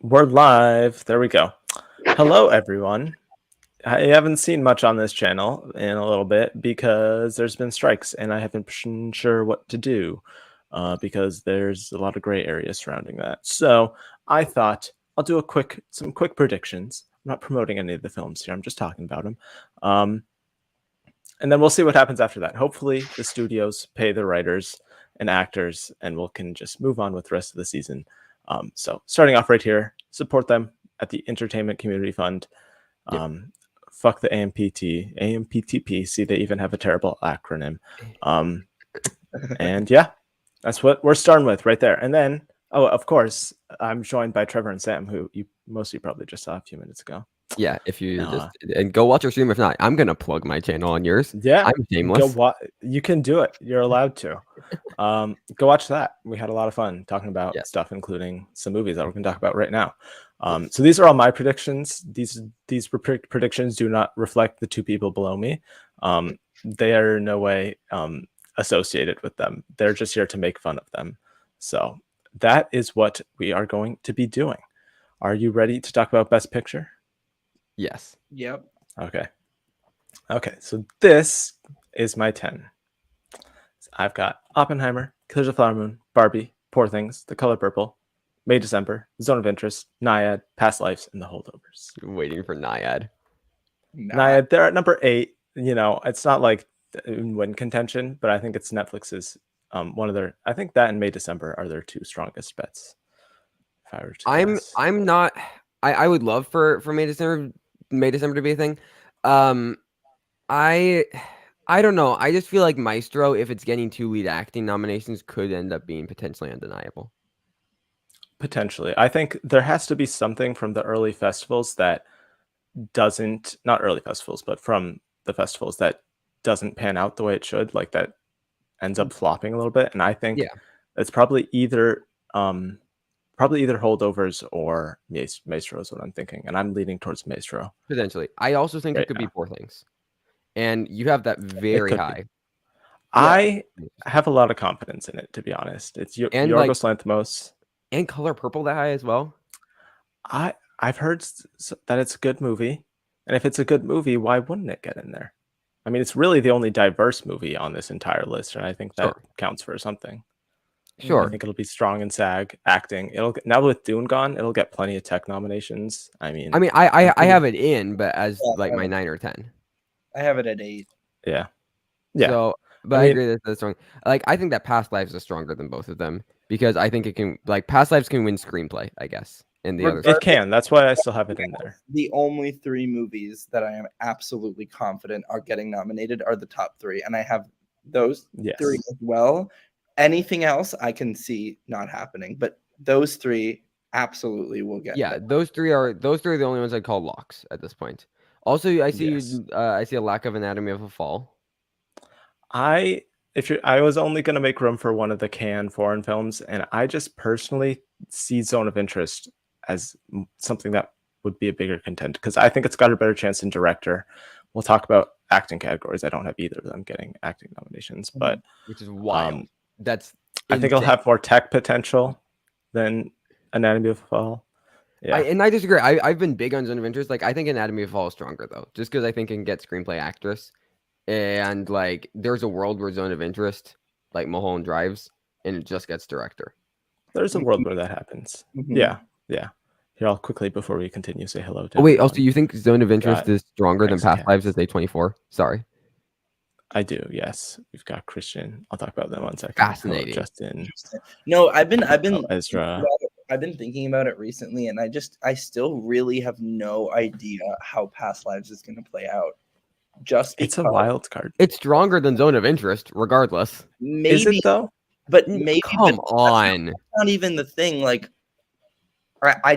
We're live. There we go. Hello, everyone. I haven't seen much on this channel in a little bit because there's been strikes and I haven't been sure what to do because there's a lot of gray areas surrounding that. So I thought I'll do some quick predictions. I'm not promoting any of the films here. I'm just talking about them. And then we'll see what happens after that. Hopefully the studios pay the writers and actors and we can just move on with the rest of the season. So starting off right here, support them at the Entertainment Community Fund. Fuck the AMPTP. See, they even have a terrible acronym. And yeah, that's what we're starting with right there. And then, oh, of course, I'm joined by Trevor and Sam, who you mostly probably just saw a few minutes ago. Yeah, if you and go watch your stream. If not, I'm gonna plug my channel on yours. Yeah, I'm shameless. You can do it. You're allowed to. Go watch that. We had a lot of fun talking about stuff, including some movies that we're going to talk about right now. So these are all my predictions. These predictions do not reflect the two people below me. They are in no way associated with them. They're just here to make fun of them. So that is what we are going to be doing. Are you ready to talk about Best Picture? Yes. Yep. Okay, so this is my 10. I've got Oppenheimer, Killers of the Flower Moon, Barbie, Poor Things, The Color Purple, May December, Zone of Interest, Naiad, Past Lives, and The Holdovers. Waiting for Naiad. Naiad, they're at number 8. You know, it's not like win contention, but I think it's Netflix's one of their. I think that and May December are their two strongest bets. If I were to I'm not. I would love for May December to be a thing. I don't know. I just feel like Maestro, if it's getting 2 lead acting nominations, could end up being potentially undeniable. Potentially. I think there has to be something from the early festivals that doesn't, not early festivals, but from the festivals that doesn't pan out the way it should, like that ends up flopping a little bit. And I think it's probably either Holdovers or Maestro is what I'm thinking. And I'm leaning towards Maestro. Potentially. I also think it could be Poor Things. And you have that very high. I have a lot of confidence in it, to be honest. It's Yorgos Lanthimos. And Color Purple that high as well? I've heard that it's a good movie. And if it's a good movie, why wouldn't it get in there? I mean, it's really the only diverse movie on this entire list. And I think that counts for something. Sure. I think it'll be strong in SAG acting. Now with Dune gone, it'll get plenty of tech nominations. I have it in, but as like my 9 or 10. I have it at 8. Yeah. So, but I agree that's strong. Like, I think that Past Lives is stronger than both of them because I think it can, like, Past Lives can win Screenplay, I guess. And the other it can. That's why I still have it in there. The only 3 movies that I am absolutely confident are getting nominated are the top 3, and I have those 3 as well. Anything else I can see not happening, but those 3 absolutely will get. Yeah, those three are the only ones I'd call locks at this point. Also, I see I see a lack of Anatomy of a Fall. I was only going to make room for one of the Cannes foreign films, and I just personally see Zone of Interest as something that would be a bigger contender because I think it's got a better chance in director. We'll talk about acting categories. I don't have either of them getting acting nominations, but which is wild. I think it'll have more tech potential than Anatomy of a Fall. Yeah, I disagree. I've been big on Zone of Interest. Like, I think Anatomy of a Fall is stronger though, just because I think it can get Screenplay actress, and like there's a world where Zone of Interest, like Mulholland Drives, and it just gets director. There's a world where that happens. Yeah. Here, I'll quickly before we continue say hello to. Wait, also, you think Zone of Interest is stronger than Past Lives as A24? Sorry. I do, yes. We've got Christian. I'll talk about that 1 second. Fascinating. Justin. No, I've been Ezra. I've been thinking about it recently, and I still really have no idea how Past Lives is going to play out. It's a wild card. It's stronger than Zone of Interest, regardless. Maybe, is it though? But maybe. Come on. That's not even the thing. Like, I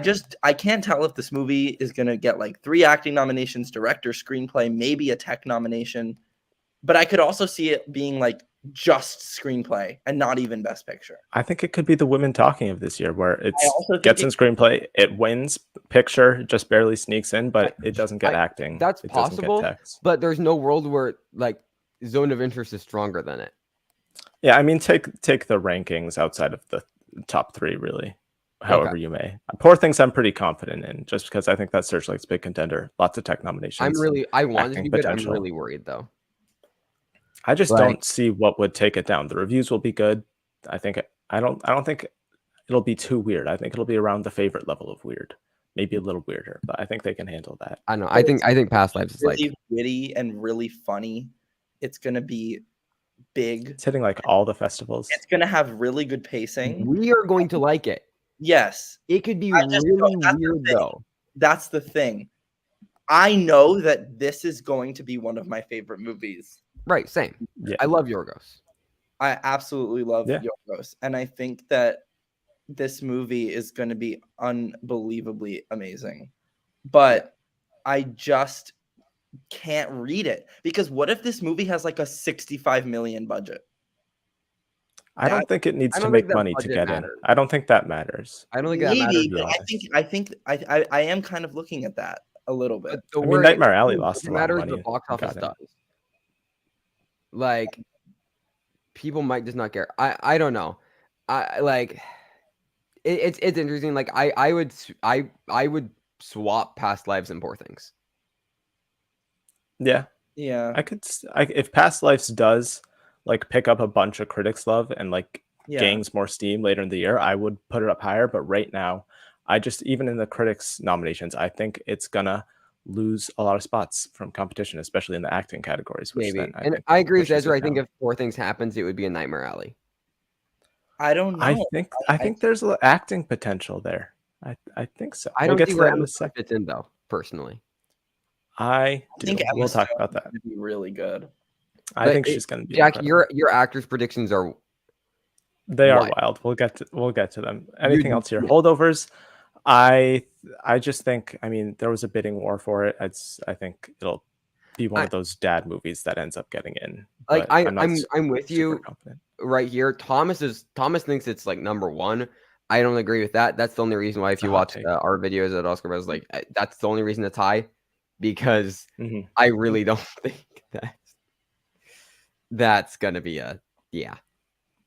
can't tell if this movie is going to get like 3 acting nominations, director, screenplay, maybe a tech nomination. But I could also see it being like just screenplay and not even Best Picture. I think it could be the Women Talking of this year where it gets in screenplay, it wins picture, just barely sneaks in, but it doesn't get acting. That's possible, but there's no world where like Zone of Interest is stronger than it. Yeah, I mean, take the rankings outside of the top 3 really. However you may. Poor Things I'm pretty confident in, just because I think that Searchlight's big contender. Lots of tech nominations. I want it to acting be good. I'm potential. really worried though. I just Like- don't see what would take it down. The reviews will be good. I don't think it'll be too weird. I think it'll be around the favorite level of weird. Maybe a little weirder, but I think they can handle that. I don't know. I think Past Lives is really like witty and really funny. It's gonna be big. It's hitting like all the festivals. It's gonna have really good pacing. we are going to like it. Yes, It could be I just really don't- that's the weird thing. though. That's the thing. I know that this is going to be one of my favorite movies. Right, same. Yeah. I love Yorgos. I absolutely love Yeah. Yorgos, and I think that this movie is going to be unbelievably amazing. But I just can't read it, because what if this movie has like a 65 million budget? I don't think it needs I to don't make think that money to budget get matters. in. I don't think that matters. I don't think that matters. Maybe, be but honest. I think I am kind of looking at that a little bit. But the I mean, word Nightmare Alley it lost a lot of matters money the box and office got in. does. Like people might just not care. I don't know. I like it's interesting. Like I would swap Past Lives and Poor Things. Yeah, Yeah, if Past Lives does like pick up a bunch of critics' love and like yeah. gains more steam later in the year, I would put it up higher. But right now, I just, even in the critics nominations, I think it's gonna lose a lot of spots from competition, especially in the acting categories. Which Maybe. then I And think I agree with pushes it Ezra. I think down. if Poor Things happens, it would be a Nightmare Alley. I don't know. I think there's a acting potential there. I think so. I We'll don't get see to where that in Emma a Stone sec. fits in though, personally. I do. think Emma We'll talk Stone about that. would be really good. I But think she's going to be Jack, incredible. your actors' predictions are They are what? wild. We'll get to them. Anything else here? yeah. Holdovers. I just think, I mean, there was a bidding war for it. I think it'll be one of those dad movies that ends up getting in. Like but I'm with super you confident. right here. Thomas thinks it's like number one. I don't agree with that. That's the only reason why if you a hot watch take. our videos at Oscar Buzz, like that's the only reason to tie, because Mhm. I really don't think that's gonna be a yeah.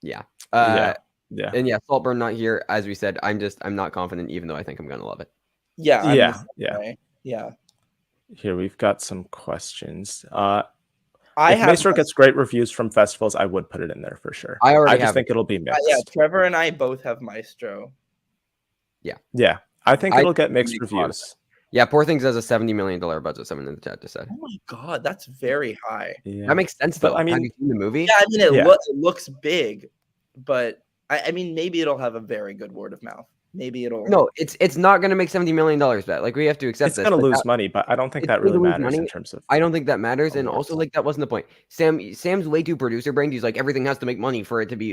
Yeah. And yeah, Saltburn not here. As we said, I'm not confident, even though I think I'm gonna love it. Yeah, I'm the Yeah. same Yeah. way. Yeah. Here we've got some questions. I If have Maestro gets great reviews from festivals, I would put it in there for sure. I already just have think it'll be mixed. yeah, Trevor and I both have Maestro. Yeah. I think I it'll get think it mixed makes a lot of reviews. Yeah, Poor Things has a $70 million budget. Someone in the chat just said. Oh my god, that's very high. Yeah. That makes sense But, though. I mean- have you seen the movie? Yeah, I mean Yeah. it looks big, but I mean maybe it'll have a very good word of mouth. Maybe it'll No, it's not going to make $70 million bet. Like we have to accept It's this. going to Like, lose money, but I don't think it's that gonna really lose matters money. in terms of. I don't think that matters, and also awards. like that wasn't the point. Sam's way too producer brained. He's like everything has to make money for it to be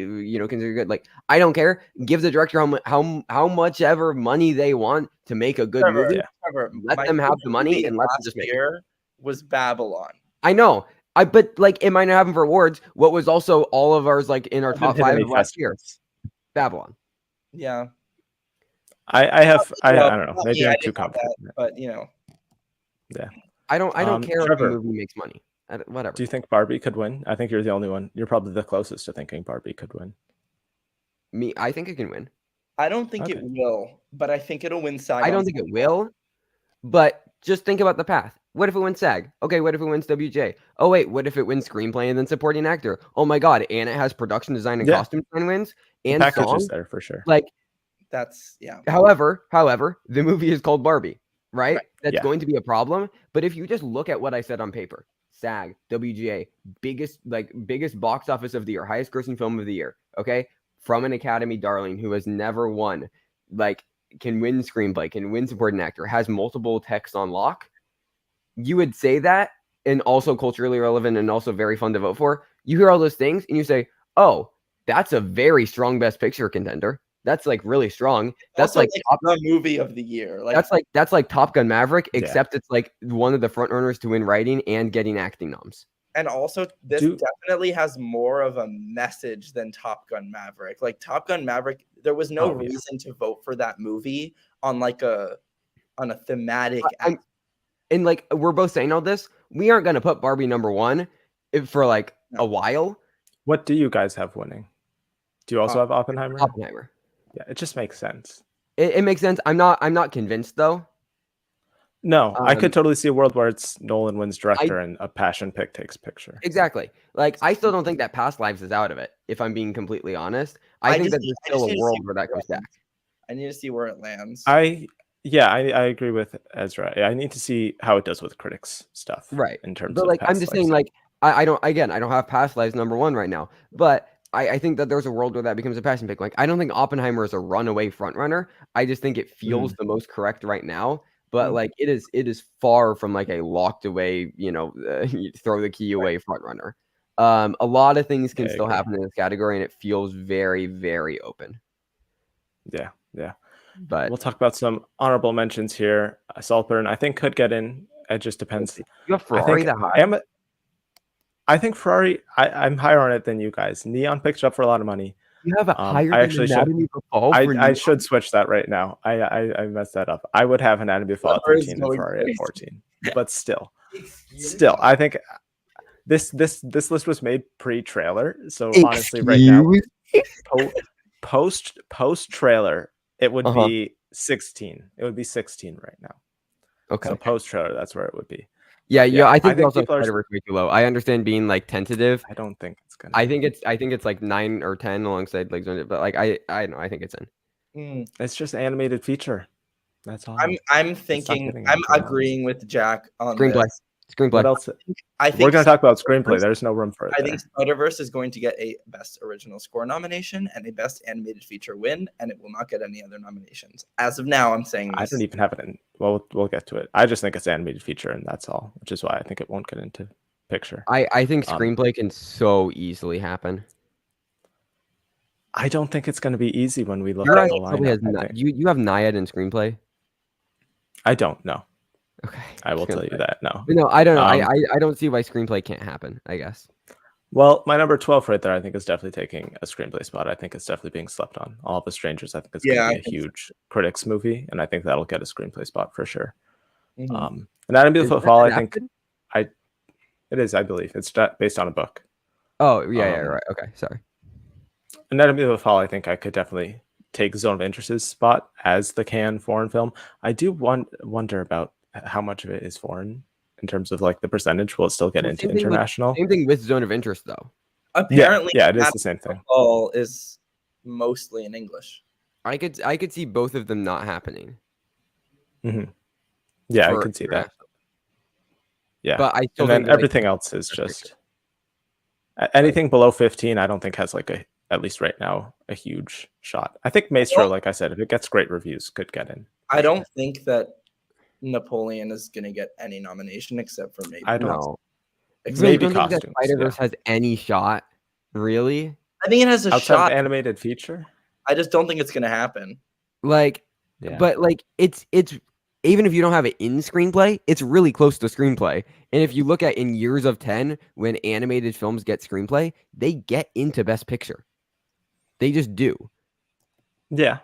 considered good. Like I don't care. Give the director how much ever money they want to make a good Trevor, movie. Yeah. Trevor, Let my them have favorite the money movie and let them last just make it. year was Babylon. I know. But like it might not happen for awards. What was also all of ours like in our Haven't top hit 5 any of last year? festivals. Babylon. Yeah. I don't know. Not Maybe me, I I'm too didn't have that, confident. but Yeah. I don't care Trevor, if the movie makes money. Whatever. Do you think Barbie could win? I think you're the only one. You're probably the closest to thinking Barbie could win. I think it can win. I don't think it Okay. will, but I think it'll win SAG. I don't think it will, but just think about the path. What if it wins SAG? Okay, what if it wins WJ? Oh wait, what if it wins screenplay and then supporting actor? Oh my god, and it has production design and Yeah. costume design wins The and package song. is there for sure. Like, That's yeah. however, the movie is called Barbie, right? That's Yeah. going to be a problem. But if you just look at what I said on paper, SAG, WGA, biggest box office of the year, highest grossing film of the year, okay? From an Academy darling who has never won, like can win screenplay, can win supporting actor, has multiple texts on lock. You would say that, and also culturally relevant and also very fun to vote for. You hear all those things and you say, oh, that's a very strong best picture contender. That's like really strong. That's Also, like the movie of the year. Like that's like Top Gun Maverick, Yeah. except it's like one of the front runners to win writing and getting acting noms. and also this definitely has more of a message than Top Gun Maverick. Like Top Gun Maverick, there was no reason to vote for that movie on a thematic And like we're both saying all this, we aren't gonna put Barbie number one for like a while. What do you guys have winning? Do you also have Oppenheimer? Oppenheimer. Yeah, it just makes sense. It makes sense. I'm not convinced though. No, I could Um, totally see a world where it's Nolan wins I director and a passion pick takes picture. exactly. Like I still don't think that Past Lives is out of it, if I'm being completely honest. I think that there's I still just a need to see world where that where comes it back. lands. I need to see where it lands. I agree with Ezra. I need to see how it does with critics stuff, Right. in terms But of like I'm Past just Lives. saying, like I don't have Past Lives #1 right now. But I think that there's a world where that becomes a passion pick. Like I don't think Oppenheimer is a runaway front runner. I just think it feels the most correct right now. But like it is far from like a locked away, you throw the key away front runner. A lot of things can Yeah, I still agree. happen in this category, and it feels very, very open. Yeah, yeah. But We'll talk about some honorable mentions here. Saltburn, I think, could get in. It just depends. you have I Ferrari think that high? I think Ferrari. I'm higher on it than you guys. Neon picked it up for a lot of money. You have it higher I than actually should. Anatomy of a Fall for I Neon? should switch that right now. I messed that up. I would have Anatomy of a Fall at Whoever is 13 and going Ferrari at first. 14. But still, I think this list was made pre-trailer. So honestly, right now, post trailer, it would Uh-huh. be 16. It would be 16 right now. Okay. So post trailer, that's where it would be. Yeah, But yeah. I I think think also people are. Spider-Verse way too low. I understand being like tentative. I don't think it's gonna. I think it's like 9 or 10 alongside like Zone, but like I know I think it's in. It's just animated feature. That's all. I'm It's not thinking. getting I'm anything else. agreeing with Jack on Screenplay. this. Screenplay. What else? I We're think gonna talk about screenplay. Spider-Verse- There's no room for it I there. think Spider-Verse is going to get a Best Original Score nomination and a Best Animated Feature win, and it will not get any other nominations. As of now, I'm saying I this. don't even have it in. Well, we'll get to it. I just think it's animated feature, and that's all. Which is why I think it won't get into picture. I think screenplay can so easily happen. I don't think it's going to be easy when we look Your at eyes the probably has lineup. you have Naiad in screenplay. I don't know. Okay, I will tell you that. No. No, I don't know. I don't see why screenplay can't happen, I guess. Well, my number 12 right there, I think, is definitely taking a screenplay spot. I think it's definitely being slept on. All of the Strangers, I think it's going to be a huge critics movie, and I think that'll get a screenplay spot for sure. Anatomy of a Fall, I think, it is. I believe it's based on a book. Oh yeah, right. Okay, sorry. Anatomy of a Fall, I think I could definitely take Zone of Interest's spot as the Cannes foreign film. I do wonder about how much of it is foreign in terms of like the percentage. Will it still get into international? Same thing with Zone of Interest, though. Apparently, yeah, it is the same thing. Fall is mostly in English. I could see both of them not happening. Yeah, I could see that. Yeah, but I still and then think everything else is just anything below 15. I don't think has like at least right now a huge shot. I think Maestro, like I said, if it gets great reviews, could get in. I don't think that Napoleon is going to get any nomination except for maybe. I don't know. Maybe costumes. Spider-Verse has any shot, really? I think it has a outside shot. Of animated feature. I just don't think it's going to happen. Like, but like it's even if you don't have it in screenplay, it's really close to screenplay. And if you look at in years of 10, when animated films get screenplay, they get into Best Picture. They just do. Yeah.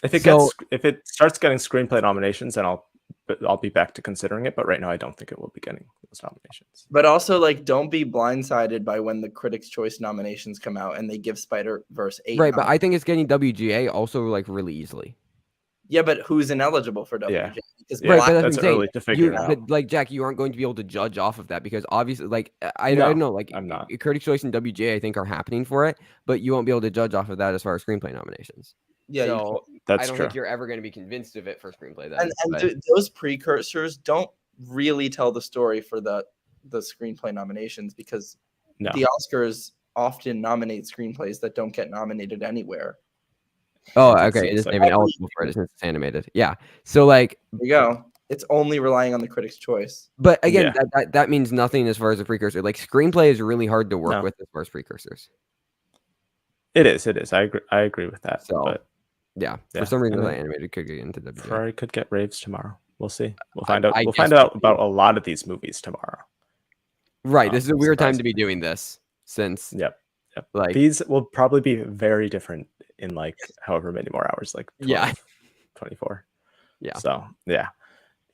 If it starts getting screenplay nominations, then I'll be back to considering it. But right now, I don't think it will be getting those nominations. But also, like, don't be blindsided by when the Critics' Choice nominations come out and they give Spider-Verse 8. Right, but I think it's getting WGA also like really easily. Yeah, but who's ineligible for WGA? Yeah. Right, but that's early to figure it out. But like Jack, you aren't going to be able to judge off of that because obviously, like I don't know, like I'm not. Critics' Choice and WGA I think are happening for it, but you won't be able to judge off of that as far as screenplay nominations. Yeah, so that's I don't true. think you're ever going to be convinced of it for screenplay. Then, and those precursors don't really tell the story for the screenplay nominations because the Oscars often nominate screenplays that don't get nominated anywhere. Oh, okay. It isn't even eligible for it since it's animated. Yeah. So like, there you go. It's only relying on the Critics' Choice. But again, that means nothing as far as a precursor. Like screenplay is really hard to work with as far as precursors. It is. I agree with that. So, but yeah, for some reason, that animated could get into WGA. Ferrari could get raves tomorrow. We'll see. We'll find out. We'll find out about a lot of these movies tomorrow. Right. This is a weird time to be doing this since. Yep. Like these will probably be very different in like however many more hours, like 12, 24. Yeah. So yeah,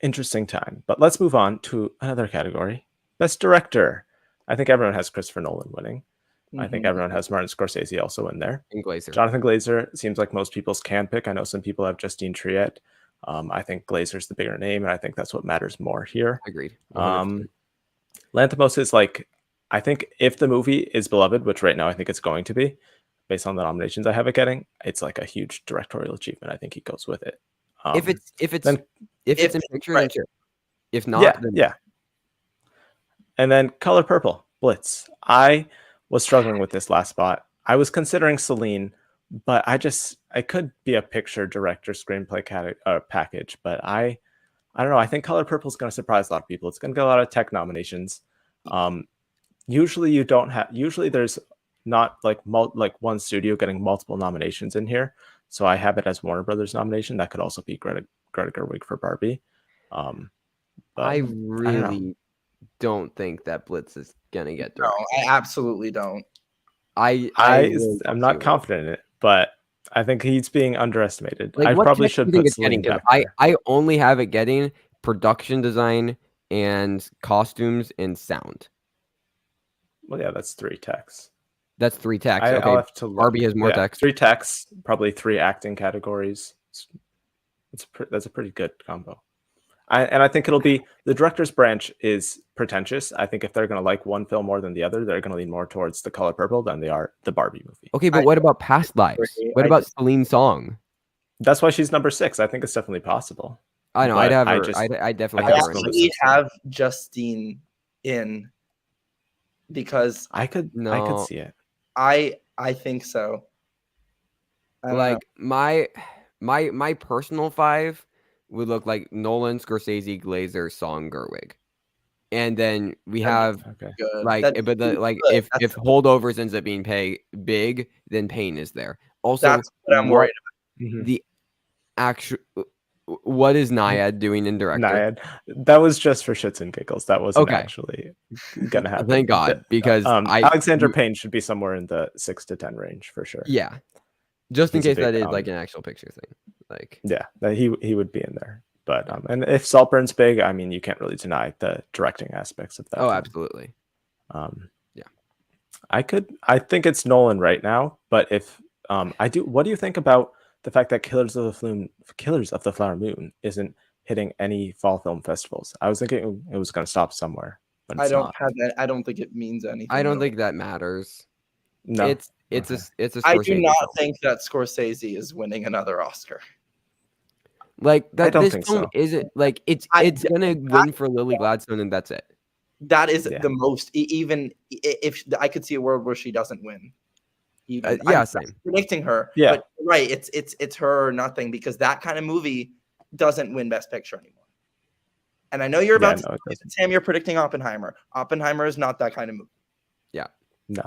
interesting time. But let's move on to another category: Best Director. I think everyone has Christopher Nolan winning. I think Mhm. everyone has Martin Scorsese also in there. And Glazer. Jonathan Glazer seems like most people's can pick. I know some people have Justine Triet. I think Glazer's the bigger name, and I think that's what matters more here. Agreed. 100%. Lanthimos is like, I think if the movie is beloved, which right now I think it's going to be, based on the nominations I have it getting, it's like a huge directorial achievement. I think he goes with it. If it's then in picture, then right. sure. If not, then yeah. And then Color Purple, Blitz. I was struggling with this last spot. I was considering Celine, but I could be a picture director screenplay package, but I don't know. I think Color Purple is going to surprise a lot of people. It's going to get a lot of tech nominations. Usually there's not like one studio getting multiple nominations in here. So I have it as Warner Brothers nomination. That could also be Greta Gerwig for Barbie. But I I don't know. really don't think that Blitz is gonna get No, directed. I absolutely don't. I'm not confident in it, but I think he's being underestimated. Like, I what probably tech do should you think put it's getting? Celine 'Cause back there. I only have it getting production design and costumes and sound. Well, yeah, that's 3 techs. That's 3 techs. I'll Okay, have to look. Barbie has more text. 3 techs, probably 3 acting categories. That's a pretty good combo. I think it'll be the director's branch is pretentious. I think if they're going to like one film more than the other, they're going to lean more towards The Color Purple than they are the Barbie movie. Okay, but what about past lives? What about Celine Song? That's why she's number 6. I think it's definitely possible. I know. I'd have her. I definitely I have her. actually have Justine in because I could see it. I think so. Like my personal 5 would look like Nolan, Scorsese, Glazer, Song, Gerwig, and then we have like, but if Holdovers ends up being big, then Payne is there. Also, that's what I'm worried about. The actual. What is Naiad doing in director? Naiad. That was just for shits and giggles. That wasn't actually gonna happen. Thank God, because Alexander Payne should be somewhere in the 6 to 10 range for sure. Yeah, just in case that is like an actual picture thing. Like, yeah, he would be in there. But and if Saltburn's big, I mean, you can't really deny the directing aspects of that. Oh, absolutely. Yeah, I think it's Nolan right now. But if what do you think about the fact that Killers of the Flower Moon isn't hitting any fall film festivals? I was thinking it was going to stop somewhere, but it's not. I don't think it means anything. I don't think that matters. No, it's a Scorsese. I do not think that Scorsese is winning another Oscar. Like that. I don't this think film so. isn't like it's gonna win for Lily Gladstone, and that's it. That is the most. Even if I could see a world where she doesn't win. Even same. Predicting her. Yeah, but right. It's her or nothing, because that kind of movie doesn't win Best Picture anymore. And I know you're about to say, Sam, you're predicting Oppenheimer. Oppenheimer is not that kind of movie. Yeah. No,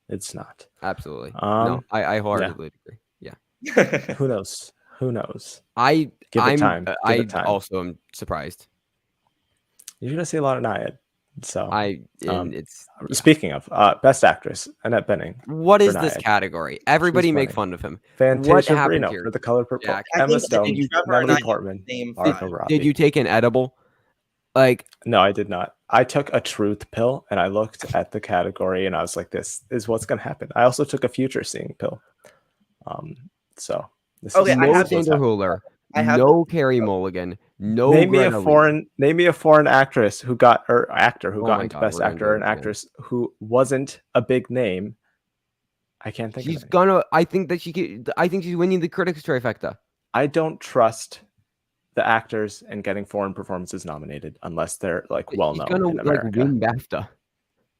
it's not. Absolutely. No, I wholeheartedly agree. Yeah. Who knows? Who knows? I'm time. I also am surprised. You're gonna see a lot of Naiad. So it's speaking of Best Actress, Annette Bening. What is this category? Everybody make fun of him. Fantasia Barrino for The Color Purple. Jack, Emma Stone, Natalie Portman, Margot Robbie. Did you take an edible? Like, no, I did not. I took a truth pill and I looked at the category and I was like, this is what's gonna happen. I also took a future seeing pill. So this is no Sandra Hüller, no Carey Mulligan, no name me a foreign actress who got or actor who got into Best Actor or an actress who wasn't a big name. I can't think she's of gonna I think she's winning the critics trifecta. I don't trust the actors and getting foreign performances nominated unless they're like well known in America. Like win BAFTA.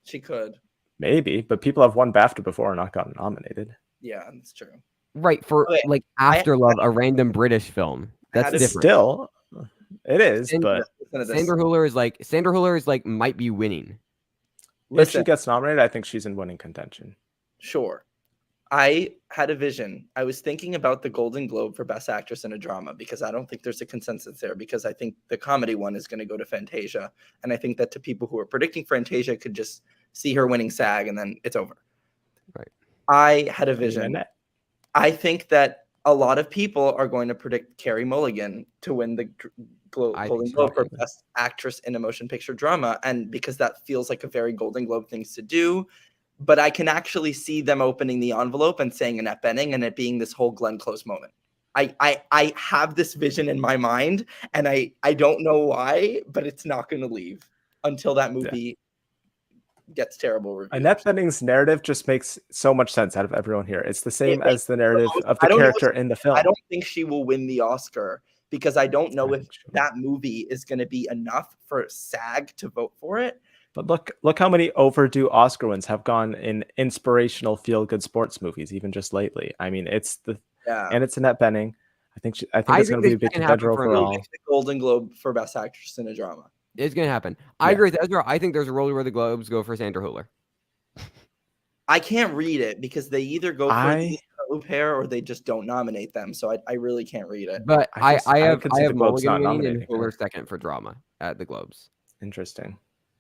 She could. Maybe, but people have won BAFTA before and not gotten nominated. Yeah, that's true. Right, for like After Love, a random British film. That's different. Still, it is, but Sandra Hüller is like might be winning. If she gets nominated, I think she's in winning contention. Sure. I had a vision. I was thinking about the Golden Globe for Best Actress in a Drama, because I don't think there's a consensus there, because I think the comedy one is going to go to Fantasia. And I think that to people who are predicting Fantasia could just see her winning SAG and then it's over. Right. I had a vision. I think that a lot of people are going to predict Carey Mulligan to win the Golden Globe for Best Actress in a Motion Picture Drama. And because that feels like a very Golden Globe things to do, but I can actually see them opening the envelope and saying Annette Bening and it being this whole Glenn Close moment. I have this vision in my mind, and I don't know why, but it's not going to leave until that movie gets terrible reviews. Annette Bening's narrative just makes so much sense out of everyone here. It's the same makes as the narrative of I the don't know character in the film. I don't think she will win the Oscar because I don't know I if think she will. that movie is going to be enough for SAG to vote for it. But look how many overdue Oscar wins have gone in inspirational feel-good sports movies, even just lately. I mean, it's and it's Annette Bening. I think it's going to be a big contender overall. The Golden Globe for Best Actress in a Drama. It's going to happen. I agree with Ezra. I think there's a world where the Globes go for Sandra Hüller. I can't read it because they either go for the Globe hair or they just don't nominate them. So I really can't read it. But I have Mulligan winning and Hüller second for drama at the Globes. Interesting.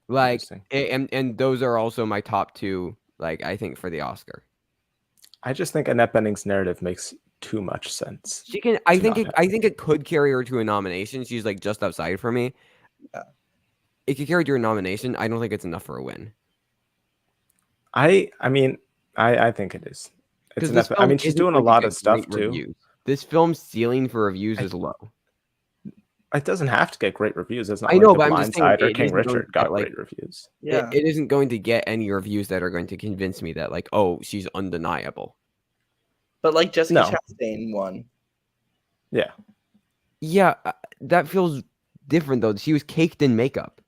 Like, and those are also my top two, like, I think, for the Oscar. I just think Annette Bening's narrative makes too much sense. She can. I think it could carry her to a nomination. She's like just outside for me. Yeah. It could carry her to a nomination. I don't think it's enough for a win. I mean, I think it is. It's enough. I mean, she's doing a lot of stuff too. Reviews. This film's ceiling for reviews is low. It doesn't have to get great reviews. It's not I know, like but The I'm just Blind saying Side or King Richard got great reviews. Yeah, it isn't going to get any reviews that are going to convince me that, like, oh, she's undeniable. But like Jessica Chastain won. Yeah. Yeah, that feels different though. She was caked in makeup.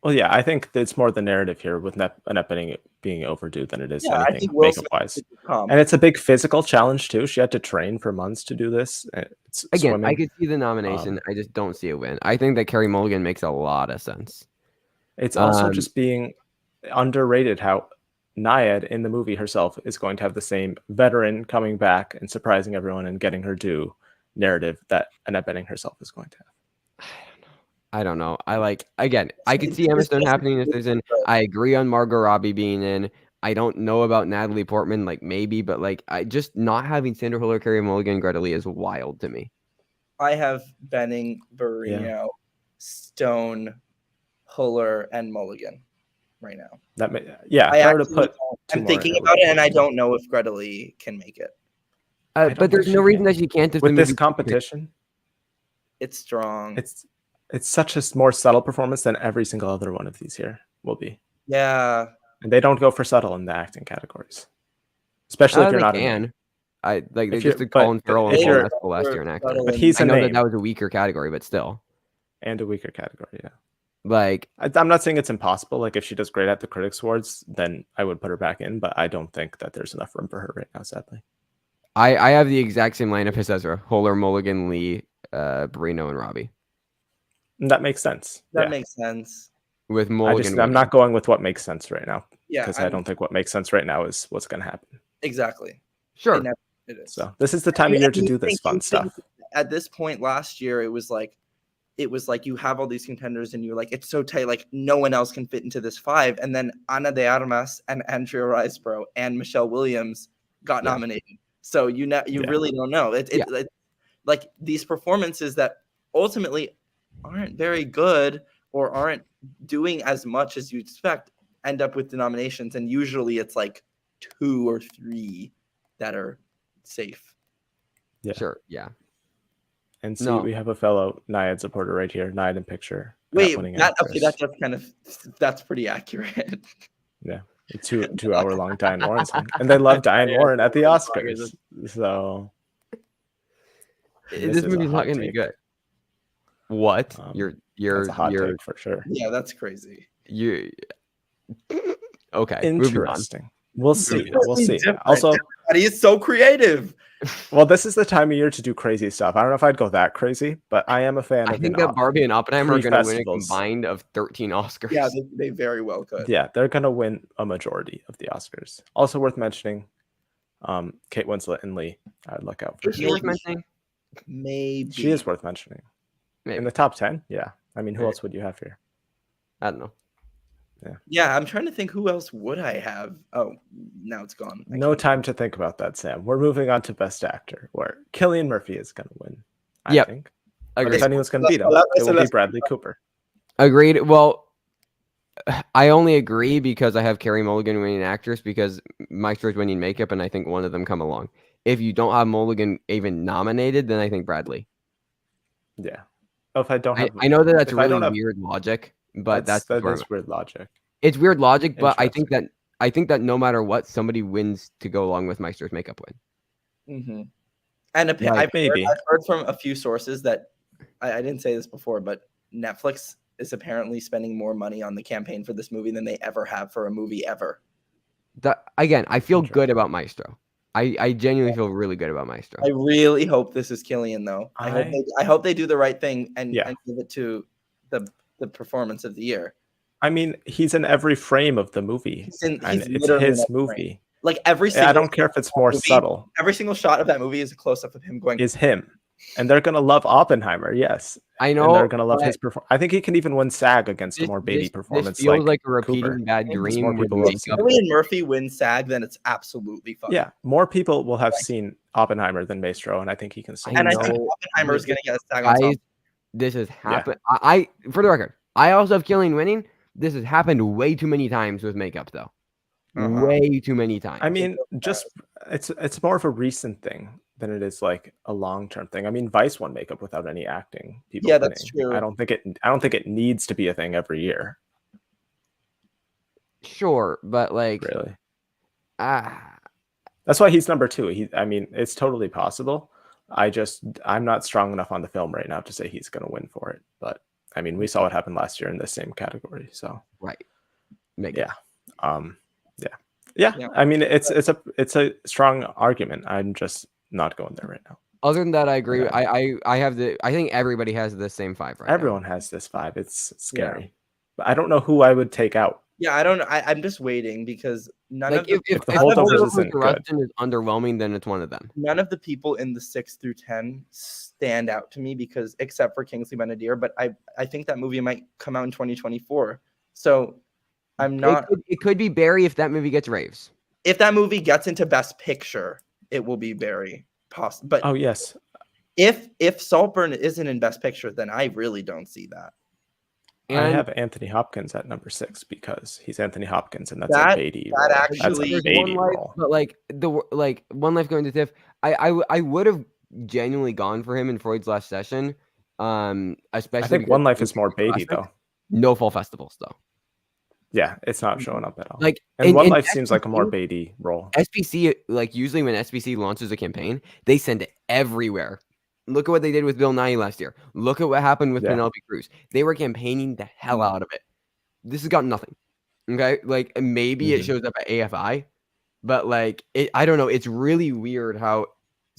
Well, yeah, I think it's more the narrative here with Annette Bening being overdue than it is anything makeup-wise. And it's a big physical challenge too. She had to train for months to do this. Again, swimming. I could see the nomination. I just don't see a win. I think that Carey Mulligan makes a lot of sense. It's also just being underrated how Naiad in the movie herself is going to have the same veteran coming back and surprising everyone and getting her due narrative that Annette Bening herself is going to have. I don't know. I could see Emma Stone happening if there's I agree on Margot Robbie being in. I don't know about Natalie Portman, like maybe, but like I just not having Sandra Hüller, Carey Mulligan, Greta Lee is wild to me. I have Bening, Barrino, Stone, Hüller, and Mulligan right now. I'm thinking about it, and I don't know if Greta Lee can make it. But there's no reason that she can't. With this competition, it's strong. It's such a more subtle performance than every single other one of these here will be. Yeah. And they don't go for subtle in the acting categories. Especially if you're not in. They just did Colin Farrell and Paul Mescal last year in acting. But he's I know that was a weaker category, but still. And a weaker category, yeah. Like I'm not saying it's impossible. Like if she does great at the Critics Awards, then I would put her back in, but I don't think that there's enough room for her right now, sadly. I have the exact same lineup as Ezra. Hüller, Mulligan, Lee, Barrino, and Robbie. That makes sense. That makes sense. With Mulligan, I'm not going with what makes sense right now. Yeah, because I don't think what makes sense right now is what's going to happen. Exactly. Sure. It is. So this is the time of year to do this fun stuff. At this point last year, it was like you have all these contenders and you're like, it's so tight, like no one else can fit into this 5. And then Ana de Armas and Andrea Riseborough and Michelle Williams got nominated. So you really don't know. It's like these performances that ultimately aren't very good or aren't doing as much as you expect end up with the nominations. And usually it's like 2 or 3 that are safe. Yeah. Sure. Yeah. And see, we have a fellow Naiad supporter right here, Naiad in picture. Wait, that's pretty accurate. Yeah. A 2 hour long Diane Warren song. And they love Diane Warren at the Oscars. So this movie's not gonna be good. What? That's a hot take for sure. Yeah, that's crazy. Okay. Interesting. We'll see. We'll see. Also, he is so creative. Well, this is the time of year to do crazy stuff. I don't know if I'd go that crazy, but I am a fan of I think that Barbie and Oppenheimer are going to win a combined of 13 Oscars. Yeah, they very well could. Yeah, they're going to win a majority of the Oscars. Also worth mentioning, Kate Winslet and Lee. I'd look out for. Is she worth mentioning? Maybe. She is worth mentioning. Maybe. In the top 10? Yeah. I mean, who else would you have here? I don't know. Yeah, I'm trying to think who else would I have. Oh, now it's gone. No time to think about that, Sam. We're moving on to Best Actor, where Cillian Murphy is going to win. I think. But if anyone's going to beat him, it will be Bradley Cooper. Agreed. Well, I only agree because I have Carey Mulligan winning actress because Maestro's winning makeup, and I think one of them come along. If you don't have Mulligan even nominated, then I think Bradley. Yeah. Oh, if I don't have, I know that that's if I really don't have, weird logic, but that's that where I'm is at. weird logic. It's weird logic, but Interesting. I think that no matter what, somebody wins to go along with Maestro's makeup win. Mm-hmm. And Like, Maybe. I've heard from a few sources that I didn't say this before, but Netflix is apparently spending more money on the campaign for this movie than they ever have for a movie ever. Again, I feel good Interesting. about Maestro. I genuinely feel really good about Maestro. I really hope this is Killian, though. I hope they do the right thing and give it to the performance of the year. I mean, he's in every frame of the movie, and it's his movie. Like every single, I don't care if it's more subtle. Every single shot of that movie is a close up of him going. Is him, and they're gonna love Oppenheimer. Yes, I know. And they're gonna love his performance. I think he can even win SAG against a more baby performance. This feels like a Cooper. repeating bad dream. More people will have seen. If Cillian Murphy wins SAG, then it's absolutely fun. Yeah, more people will have seen Oppenheimer than Maestro, and I think he can still. And I think Oppenheimer is going to get a SAG on top. This has happened. Yeah. I for the record, I also have Killian winning. This has happened way too many times with makeup, though. Way too many times. I mean, just it's more of a recent thing than it is like a long-term thing. I mean, Vice won makeup without any acting. People winning. That's true. I don't think it needs to be a thing every year. Sure, but like really, that's why he's number 2. I mean, it's totally possible. I'm not strong enough on the film right now to say he's going to win for it. But I mean, we saw what happened last year in the same category. So right, yeah. I mean, it's a strong argument. I'm just not going there right now. Other than that, I agree. I think everybody has the same 5 right Everyone now. has this 5. It's scary. But I don't know who I would take out. Yeah, I don't know. I'm just waiting because none of the if the holdovers isn't good, is underwhelming, then it's one of them. None of the people in the 6 through 10 stand out to me because except for Kingsley Ben-Adir, but I think that movie might come out in 2024. So I'm not. It could be Barry if that movie gets raves. If that movie gets into Best Picture, it will be Barry. Possible. But oh yes, if Saltburn isn't in Best Picture, then I really don't see that. And I have Anthony Hopkins at number 6 because he's Anthony Hopkins, and that's a Beatty role. That's a Beatty role. But like One Life going to TIFF, I would have genuinely gone for him in Freud's Last Session. Especially I think One Life is more Beatty though. No fall festivals though. Yeah, it's not showing up at all. Like, and One Life seems like a more Beatty role. SPC, like usually when SPC launches a campaign, they send it everywhere. Look at what they did with Bill Nye last year. Look at what happened with Penelope Cruz. They were campaigning the hell out of it. This has got nothing. Okay, like maybe it shows up at AFI, but like I don't know. It's really weird how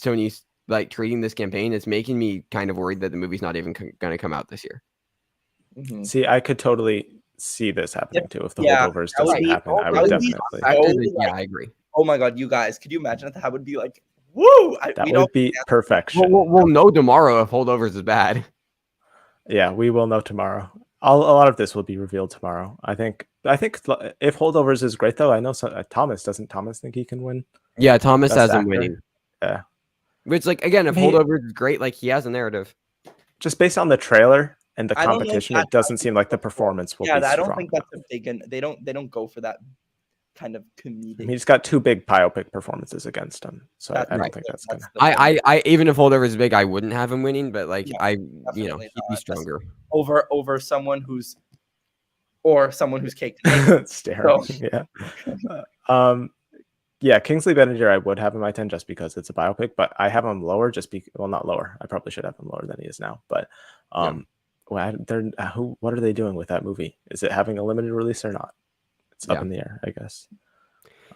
Sony's like treating this campaign. It's making me kind of worried that the movie's not even going to come out this year. See, I could totally see this happening too if the holdovers doesn't happen. I would definitely. I agree. Oh my god, you guys, could you imagine if that would be like, woo? That would be perfection. We'll know tomorrow if holdovers is bad. Yeah, we will know tomorrow. A lot of this will be revealed tomorrow. I think if holdovers is great though, I know Thomas think he can win. Yeah, Thomas has him winning. Yeah, which like again, if holdovers is great, like he has a narrative. Just based on the trailer and the competition, it doesn't seem like the performance will be strong. I don't think that's a big. They don't go for that kind of comedic. I mean, he's got 2 big biopic performances against him, so I don't think that's gonna. I even if holdovers is big, I wouldn't have him winning, but like he'd be stronger over someone who's caked. Staring. Yeah. Yeah, Kingsley Ben-Adir, I would have in my 10 just because it's a biopic, but I have him lower well, not lower. I probably should have him lower than he is now, but what are they doing with that movie? Is it having a limited release or not? It's up in the air, I guess.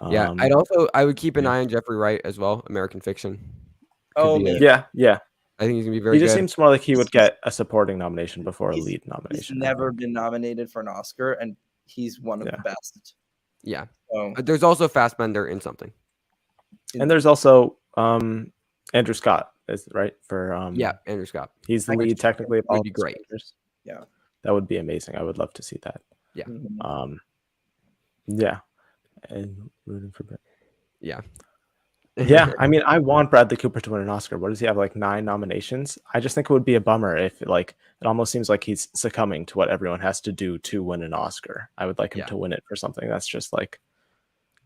I would keep an eye on Jeffrey Wright as well. American Fiction. Yeah. I think he's gonna be very. He just seems more like he would get a supporting nomination before a lead nomination. He's never been nominated for an Oscar, and he's one of the best. Yeah. There's also Fassbender in something. And there's also Andrew Scott, is right for Andrew Scott. He's the lead technically. That would be great. Yeah, that would be amazing. I would love to see that. Yeah. Yeah, and rooting for. Yeah. Yeah, I mean, I want Bradley Cooper to win an Oscar. What does he have, like 9 nominations? I just think it would be a bummer if like it almost seems like he's succumbing to what everyone has to do to win an Oscar. I would like him Yeah. to win it for something that's just like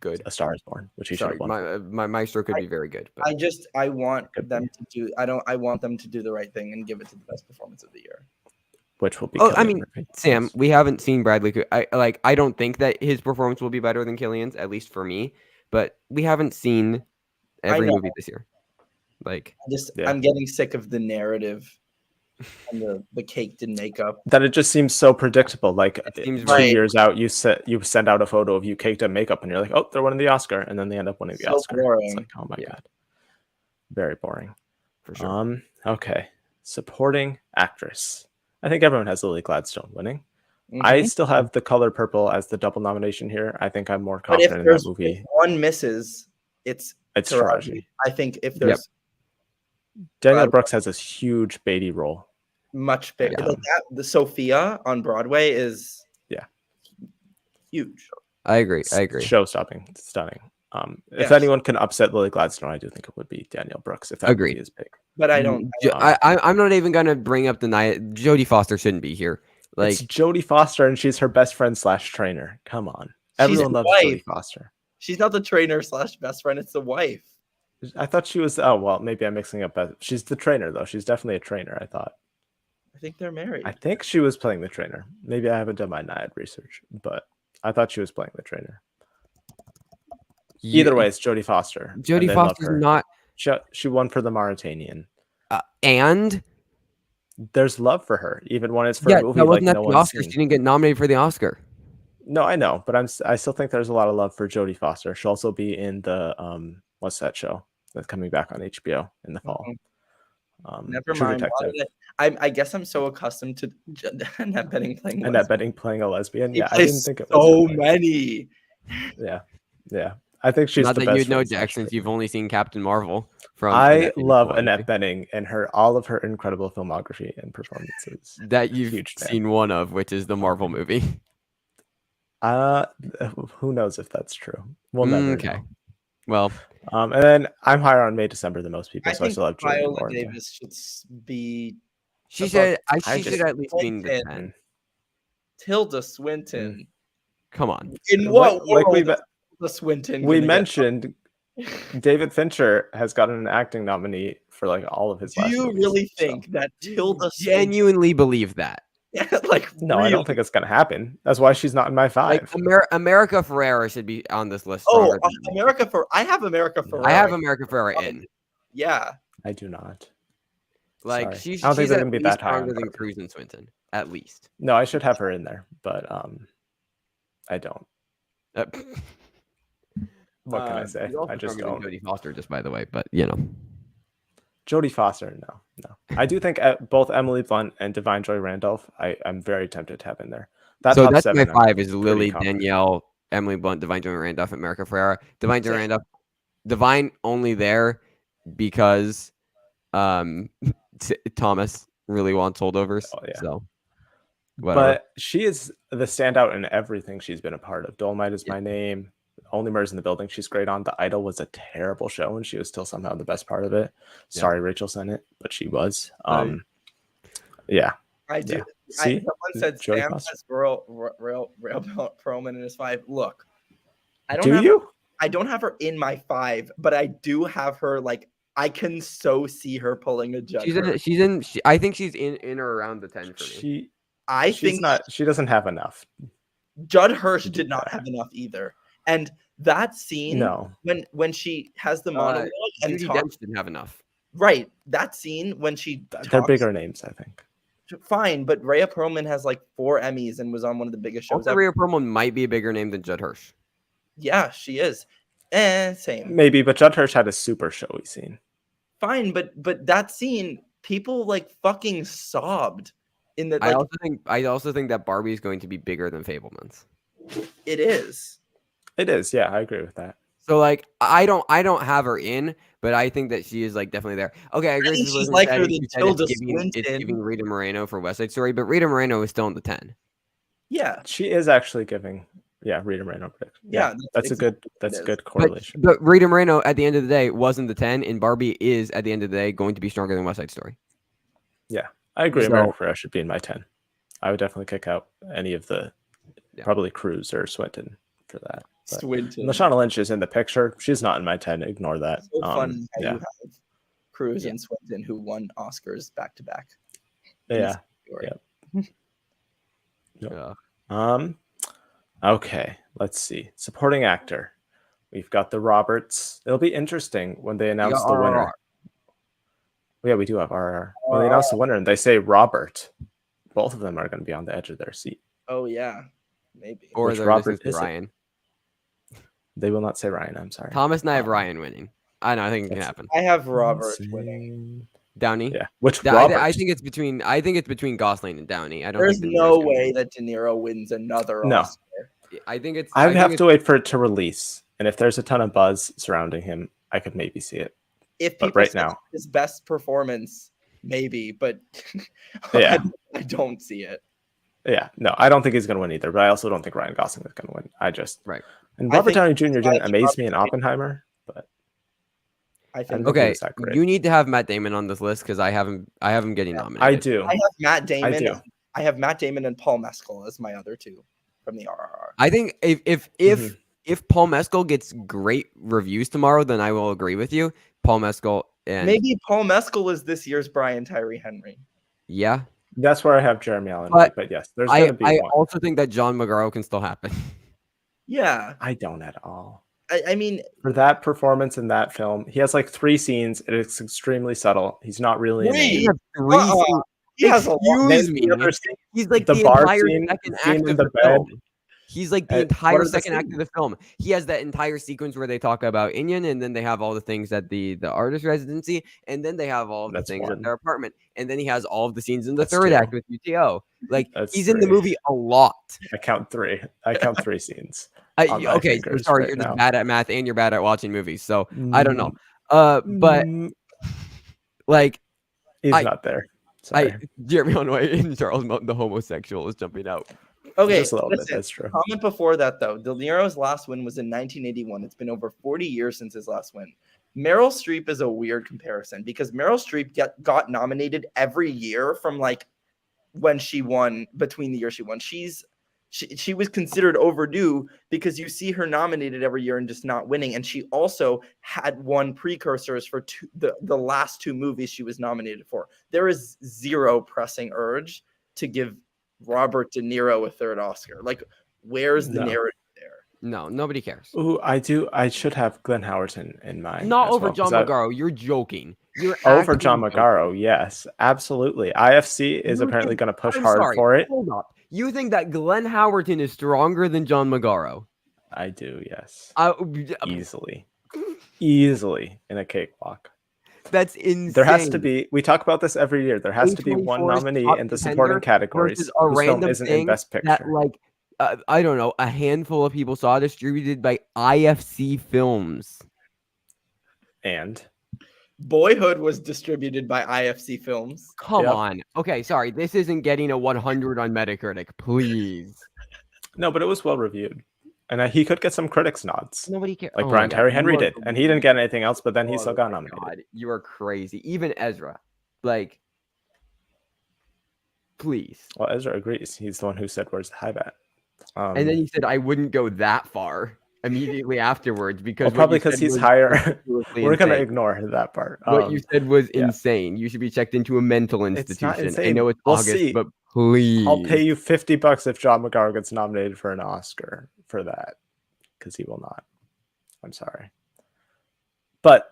Good. A Star Is Born, which he should Sorry, have won. for. my Maestro could be very good. But I want Could them be. to do. I want them to do the right thing and give it to the best performance of the year. Which will be. I Cillian mean, Murphy. Sam, Yes. we haven't seen Bradley Cooper. I don't think that his performance will be better than Killian's, at least for me. But we haven't seen every know. movie this year. Like, Yeah. I'm getting sick of the narrative and the caked in makeup. That it just seems so predictable. Like seems 2 right. years out, you send out a photo of you caked in makeup, and you're like, oh, they're winning the Oscar, and then they end up winning the So Oscar. boring. It's like, oh my Yeah. god, very boring. for sure. Okay, supporting actress. I think everyone has Lily Gladstone winning. I Mhm. still have The Color Purple as the double nomination here. I think I'm more But if confident in that there's movie. if one misses, it's Taraji. Taraji. I think if there's Daniel Broadway. Brooks has this huge Beatty role. much bigger, Yeah. like that, the Sophia on Broadway is huge. I agree. Show-stopping, stunning. If Yes. anyone can upset Lily Gladstone, I do think it would be Daniel Brooks. If that Agreed. movie is big, But I don't. I'm not even gonna bring up the night. Jodie Foster shouldn't be here. Like, it's Jodie Foster, and she's her best friend / trainer. Come on, She's everyone the loves wife. Jodie Foster. She's not the trainer / best friend. It's the wife. I thought she was. Oh well, maybe I'm mixing up. She's the trainer though. She's definitely a trainer. I thought. I think they're married. I think she was playing the trainer. Maybe I haven't done my NIAD research, but I thought she was playing the trainer. Either way, it's Jodie Foster. and Jodie they love Foster's her. not. She won for the Mauritanian. And There's love for her, even when it's for yeah, a movie that like wasn't at no the one's Oscars. seen. She didn't get nominated for the Oscar. No, I know, but I still think there's a lot of love for Jodie Foster. She'll also be in the what's that show that's coming back on HBO in the fall? Never True mind. Detective. I guess I'm so accustomed to Annette Bening playing. Annette Bening playing a lesbian. He Yeah, I plays didn't think it was so her playing. many. Yeah. I think she's Not the that best. you'd know friend Jack / since trainer. you've only seen Captain Marvel. From I Annette Bening's love filmography. Annette Bening and all of her incredible filmography and performances. That you've Huge fan. seen one of, which is the Marvel movie. Who knows if that's true? We'll never know. Well, and then I'm higher on May December than most people, I so I think still have Julianne Viola Moore. Davis should be. she above said I she should just- at least be in the Swinton. 10. Tilda Swinton. Come on. In what Like world is Tilda Swinton? we gonna get- mentioned, David Fincher has gotten an acting nominee for like all of his Do last you movies, really so- think that Tilda Swinton? Genuinely believe that. Like No, I don't think it's gonna happen. That's why she's not in my 5. Like America Ferrera should be on this list. Oh, stronger than- I have America Ferrera. I have America Ferrera in. Yeah. I do not. Like Sorry. she's I don't think she's they're at gonna be least that high on stronger than Carter. Cruz and Swinton, at least. No, I should have her in there, but I don't. What can I say? She's also I just stronger than don't. Jodie Foster, just by the way, but you know. Jodie Foster, no. I do think both Emily Blunt and Divine Joy Randolph, I'm very tempted to have in there. So top that's 7, my I'm 5 is Lily, confident. Danielle, Emily Blunt, Divine Joy Randolph, America Ferrera. Divine Joy Same. Randolph. Divine only there because Thomas really wants holdovers. Oh, yeah. So whatever. But she is the standout in everything she's been a part of. Dolomite Is My Name. Only Murders in the Building she's great on. The Idol was a terrible show, and she was still somehow the best part of it. Yeah. Sorry, Rachel Sennett, but she was. Right. Yeah. I do. Yeah. See? Someone said Jodie Sam Foster. has real Perlman in his 5. Look, I don't Do have you? I don't have her in my 5, but I do have her. Like I can so see her pulling a Judd. I think she's in or around the 10 for me. She's think not. She doesn't have enough. Judd Hirsch to do did not that. have enough either. And that scene, No. when she has the monologue and Judi talks, Dench didn't have enough. right? That scene when she They're talks, bigger names, I think. fine, but Rhea Perlman has like 4 Emmys and was on one of the biggest shows Also, ever. Rhea Perlman might be a bigger name than Judd Hirsch. Yeah, she is. Same. Maybe, but Judd Hirsch had a super showy scene. Fine, but that scene, people like fucking sobbed in the. Like, I also think that Barbie is going to be bigger than Fabelmans. it is. It is, yeah, I agree with that. So like I don't have her in, but I think that she is like definitely there. Okay, I agree. think with she's Liz like said her it. than You said Tilda it's Swinton. giving Rita Moreno for West Side Story, but Rita Moreno is still in the 10. Yeah, She is actually giving Yeah, Rita Moreno prediction. Yeah, that's exactly a what it is. good correlation. But Rita Moreno at the end of the day wasn't the 10, and Barbie is at the end of the day going to be stronger than West Side Story. Yeah, I agree. So- American Ferrera should be in my 10. I would definitely kick out any of the Yeah. probably Cruz or Swinton for that. But Swinton. Lashana Lynch is in the picture. She's not in my 10. Ignore that. So fun how yeah. you have Cruz Yeah. and Swinton who won Oscars back to back. Yeah. Okay, let's see. Supporting actor. We've got the Roberts. It'll be interesting when they announce the winner. Yeah, we do have RR. When they announce the winner and they say Robert, both of them are going to be on the edge of their seat. Oh yeah, maybe. Or Which they're Robert listening to is it? Ryan. They will not say Ryan. I'm sorry. Thomas and I have Ryan winning. I know. I think it can happen. I have Robert winning. Downey. Yeah. Which Robert? I think it's between Gosling and Downey. I don't. There's think no way that De Niro wins another No. Oscar. I think it's. I would have to wait for it to release, and if there's a ton of buzz surrounding him, I could maybe see it. If But people right say now, his best performance, maybe, but Yeah. I don't see it. yeah, no, I don't think he's going to win either. But I also don't think Ryan Gosling is going to win. I just Right. And I Robert think- Downey Jr. didn't I think amaze me in Robert- Oppenheimer, but I I think don't think he Okay, was that great. you need to have Matt Damon on this list because I have him getting nominated. I do. I have Matt Damon. do. I have Matt Damon and Paul Mescal as my other two from the RRR. I think if Mhm. if Paul Mescal gets great reviews tomorrow, then I will agree with you. Paul Mescal and Maybe Paul Mescal is this year's Brian Tyree Henry. yeah, That's where I have Jeremy Allen. But But yes, there's going to be I one. also think that John McGarrow can still happen. Yeah, I don't at all. I mean, For that performance in that film, he has like 3 scenes. And it's extremely subtle. He's not really in Three? any. He has three Uh-uh. scenes. he has a lot. Excuse The other me. scene, He's like the the bar entire scene, second the scene act in of the the bed. film. He's like the What entire are the second act of scenes? the film. He has that entire sequence where they talk about Indian, and then they have all the things at the artist residency, and then they have all of the That's things at one. their apartment, and then he has all of the scenes in the That's third 2. act with UTO. Like That's he's in the 3. movie a lot. I count 3. I count 3 scenes. on my Okay, fingers sorry, right you're just now. bad at math and you're bad at watching movies, so I don't know. Mm, But mm, like he's I- not there. Sorry. Jeremy Conway and Charles Mountain, the homosexual, is jumping out. Okay, Just a little bit. listen, That's true. comment before that though. De Niro's last win was in 1981. It's been over 40 years since his last win. Meryl Streep is a weird comparison because Meryl Streep got nominated every year from like when she won, between the years she won. She was considered overdue because you see her nominated every year and just not winning. And she also had won precursors for the last 2 movies she was nominated for. There is zero pressing urge to give Robert De Niro a 3rd Oscar. Like, where's the No. narrative there? No, nobody cares. Ooh, I do. I should have Glenn Howerton in mind. Not as over well, 'cause John McGarrow. You're joking. You're Over actually John joking. McGarrow, yes, absolutely. IFC is You apparently think- going to push I'm hard sorry, for it. Hold up. You think that Glenn Howerton is stronger than John McGarrow? I do, yes, Easily. easily in a cakewalk. That's insane. There has to be. We talk about this every year. There has to be one A24's nominee top in the contender supporting categories versus a whose film random isn't in thing Best Picture. that, like, I don't know, a handful of people saw distributed by IFC Films. And Boyhood was distributed by IFC Films. Come Yep. on. Okay, sorry. This isn't getting a 100 on Metacritic, please. no, but it was well reviewed, and he could get some critics nods, Nobody cares. like Brian Tyree Henry did, and he didn't get anything else, but then he still got nominated. God, you are crazy. Even Ezra. Like, please. Well, Ezra agrees. He's the one who said, "Where's the high bat?" And then he said, I wouldn't go that far immediately afterwards because well, probably because because he's higher. We're gonna insane. ignore that part. What you said was yeah. insane. You should be checked into a mental It's institution. not I insane. know it's We'll August, see. but please. I'll pay you $50 if John McGarrow gets nominated for an Oscar for that, because he will not. I'm sorry, but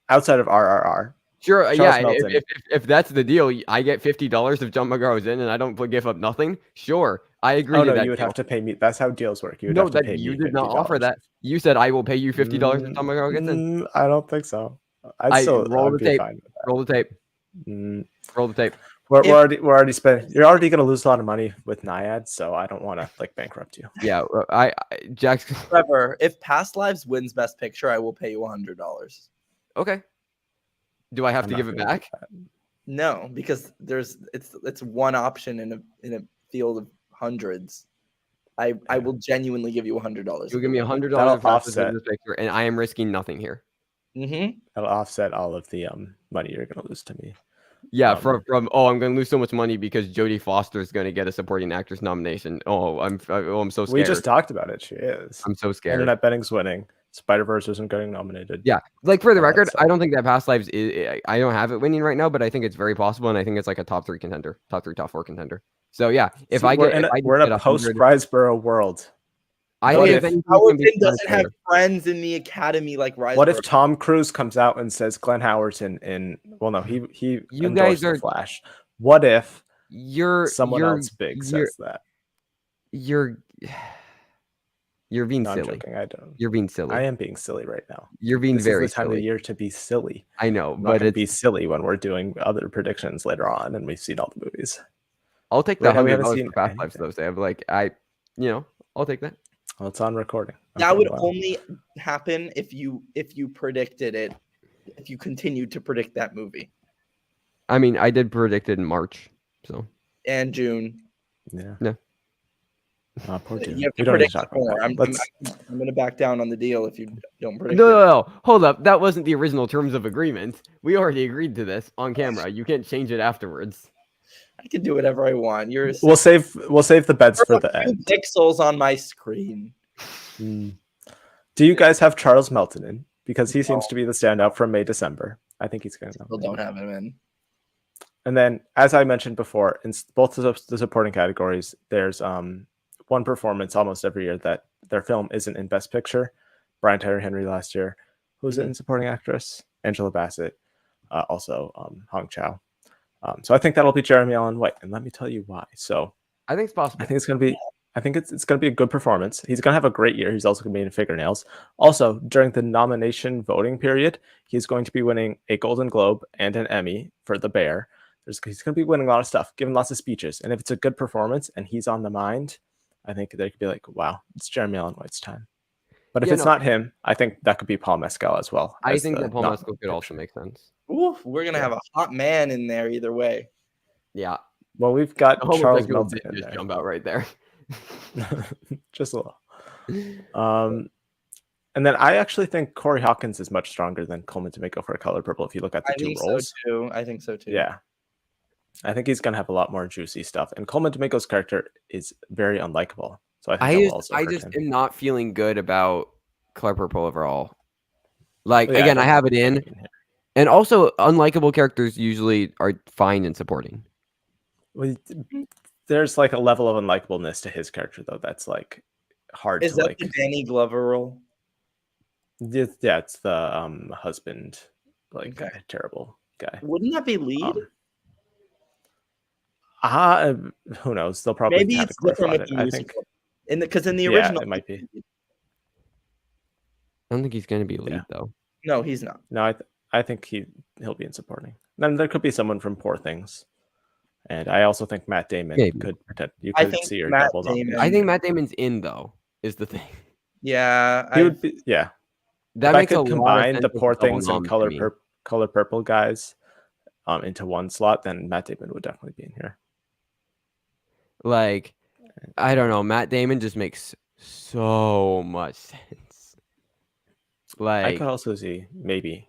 outside of RRR, Sure, Charles yeah. Melton. If that's the deal, I get $50 if John McGarrow's in, and I don't give up nothing. Sure, I agree. Oh to no, that you would deal. have to pay me. That's how deals work. You would No, have to pay you me did not offer $50. that. You said I will pay you $50 if John McGarrow gets in. I don't think so. I'd roll the be tape. fine with that. Roll the tape. Mm, Roll the tape. we're already spending. You're already going to lose a lot of money with Naiad, so I don't want to like bankrupt you. Yeah, Jack's Trevor, if Past Lives wins Best Picture, I will pay you $100. okay. Do I have I'm to not give it gonna do back? that. No, because it's one option in a field of hundreds. I will genuinely give you $100. You'll give me $100 That'll if Rasmus offset. wins this picture, and I am risking nothing here. Mm-hmm. That'll offset all of the money you're gonna lose to me. Yeah, from I'm going to lose so much money because Jodie Foster is going to get a supporting actress nomination. I'm so scared. We just talked about it. She is. I'm so scared. Internet betting's winning. Spider-Verse isn't getting nominated. Yeah, like for the All that record, stuff. I don't think that Past Lives I don't have it winning right now, but I think it's very possible, and I think it's like a top 3 contender, top 4 contender. So yeah, if See, I we're get, in if I we're in a post Riceboro world. I What think if- if anything, Howard it's gonna be doesn't have Spencer. friends in the academy like Rise. What if Tom Cruise comes out and says Glenn Howard's in well, no, he You endorsed guys are- The Flash. What if someone you're else big you're says that? you're being No, I'm silly. joking. I don't. You're being silly. I am being silly right now. You're being This very is the time silly. of year to be silly. I know, I'm not but going it's to be silly when we're doing other predictions later on, and we've seen all the movies. I'll take Right the now, we haven't $100 seen for Past Lives anything. though, Sam. Like I'll take that. Well, it's on recording. That Okay, would well. only happen if you predicted it, if you continued to predict that movie. I mean, I did predict it in March, so And June. Yeah. No. Poor June. You have We to don't need to predict talk more. about I'm that. going to back down on the deal if you don't predict no, it. no, no, hold up. That wasn't the original terms of agreement. We already agreed to this on camera. You can't change it afterwards. I can do whatever I want. You're We'll save the bets for the end. pixels on my screen. Do you guys have Charles Melton in? Because he seems to be the standout from May, December. I think he's going to Still don't have him in. And then, as I mentioned before, in both the supporting categories, there's one performance almost every year that their film isn't in Best Picture. Brian Tyree Henry last year. Who's it in supporting actress? Angela Bassett. Also Hong Chow. So I think that'll be Jeremy Allen White, and let me tell you why. So I think it's possible. I think it's going to be. I think it's going to be a good performance. He's going to have a great year. He's also going to be in Fingernails. Also, during the nomination voting period, he's going to be winning a Golden Globe and an Emmy for The Bear. He's going to be winning a lot of stuff, giving lots of speeches. And if it's a good performance and he's on the mind, I think they could be like, wow, it's Jeremy Allen White's time. But if it's not him, I think that could be Paul Mescal as well. I think that Paul Mescal could also make sense. Oof, we're going to have a hot man in there either way. Yeah. Well, we've got Charles Melton in just there. jump out right there. Just a little. And then I actually think Corey Hawkins is much stronger than Coleman Domingo for Color Purple if you look at the two roles. I think so too. Yeah. I think he's going to have a lot more juicy stuff. And Coleman Domingo's character is very unlikable. So I think I just am not feeling good about Color Purple overall. Like, again, I have it in. And also, unlikable characters usually are fine in supporting. Well, there's like a level of unlikableness to his character, though. That's like hard Is to that like. the Danny Glover role? Yeah, it's the husband, like terrible guy. Wouldn't that be lead? Who knows? They'll probably maybe it's different with the I musical. Because in the original, it might be. I don't think he's going to be lead though. No, he's not. No, I think he'll be in supporting. Then there could be someone from Poor Things, and I also think Matt Damon could pretend. You could see your double nomination. I think Matt Damon's in though. Is the thing. Yeah, he would be. Yeah, that makes I could combine the Poor Things and Color Purple guys into one slot, then Matt Damon would definitely be in here. Like, I don't know. Matt Damon just makes so much sense. Like, I could also see maybe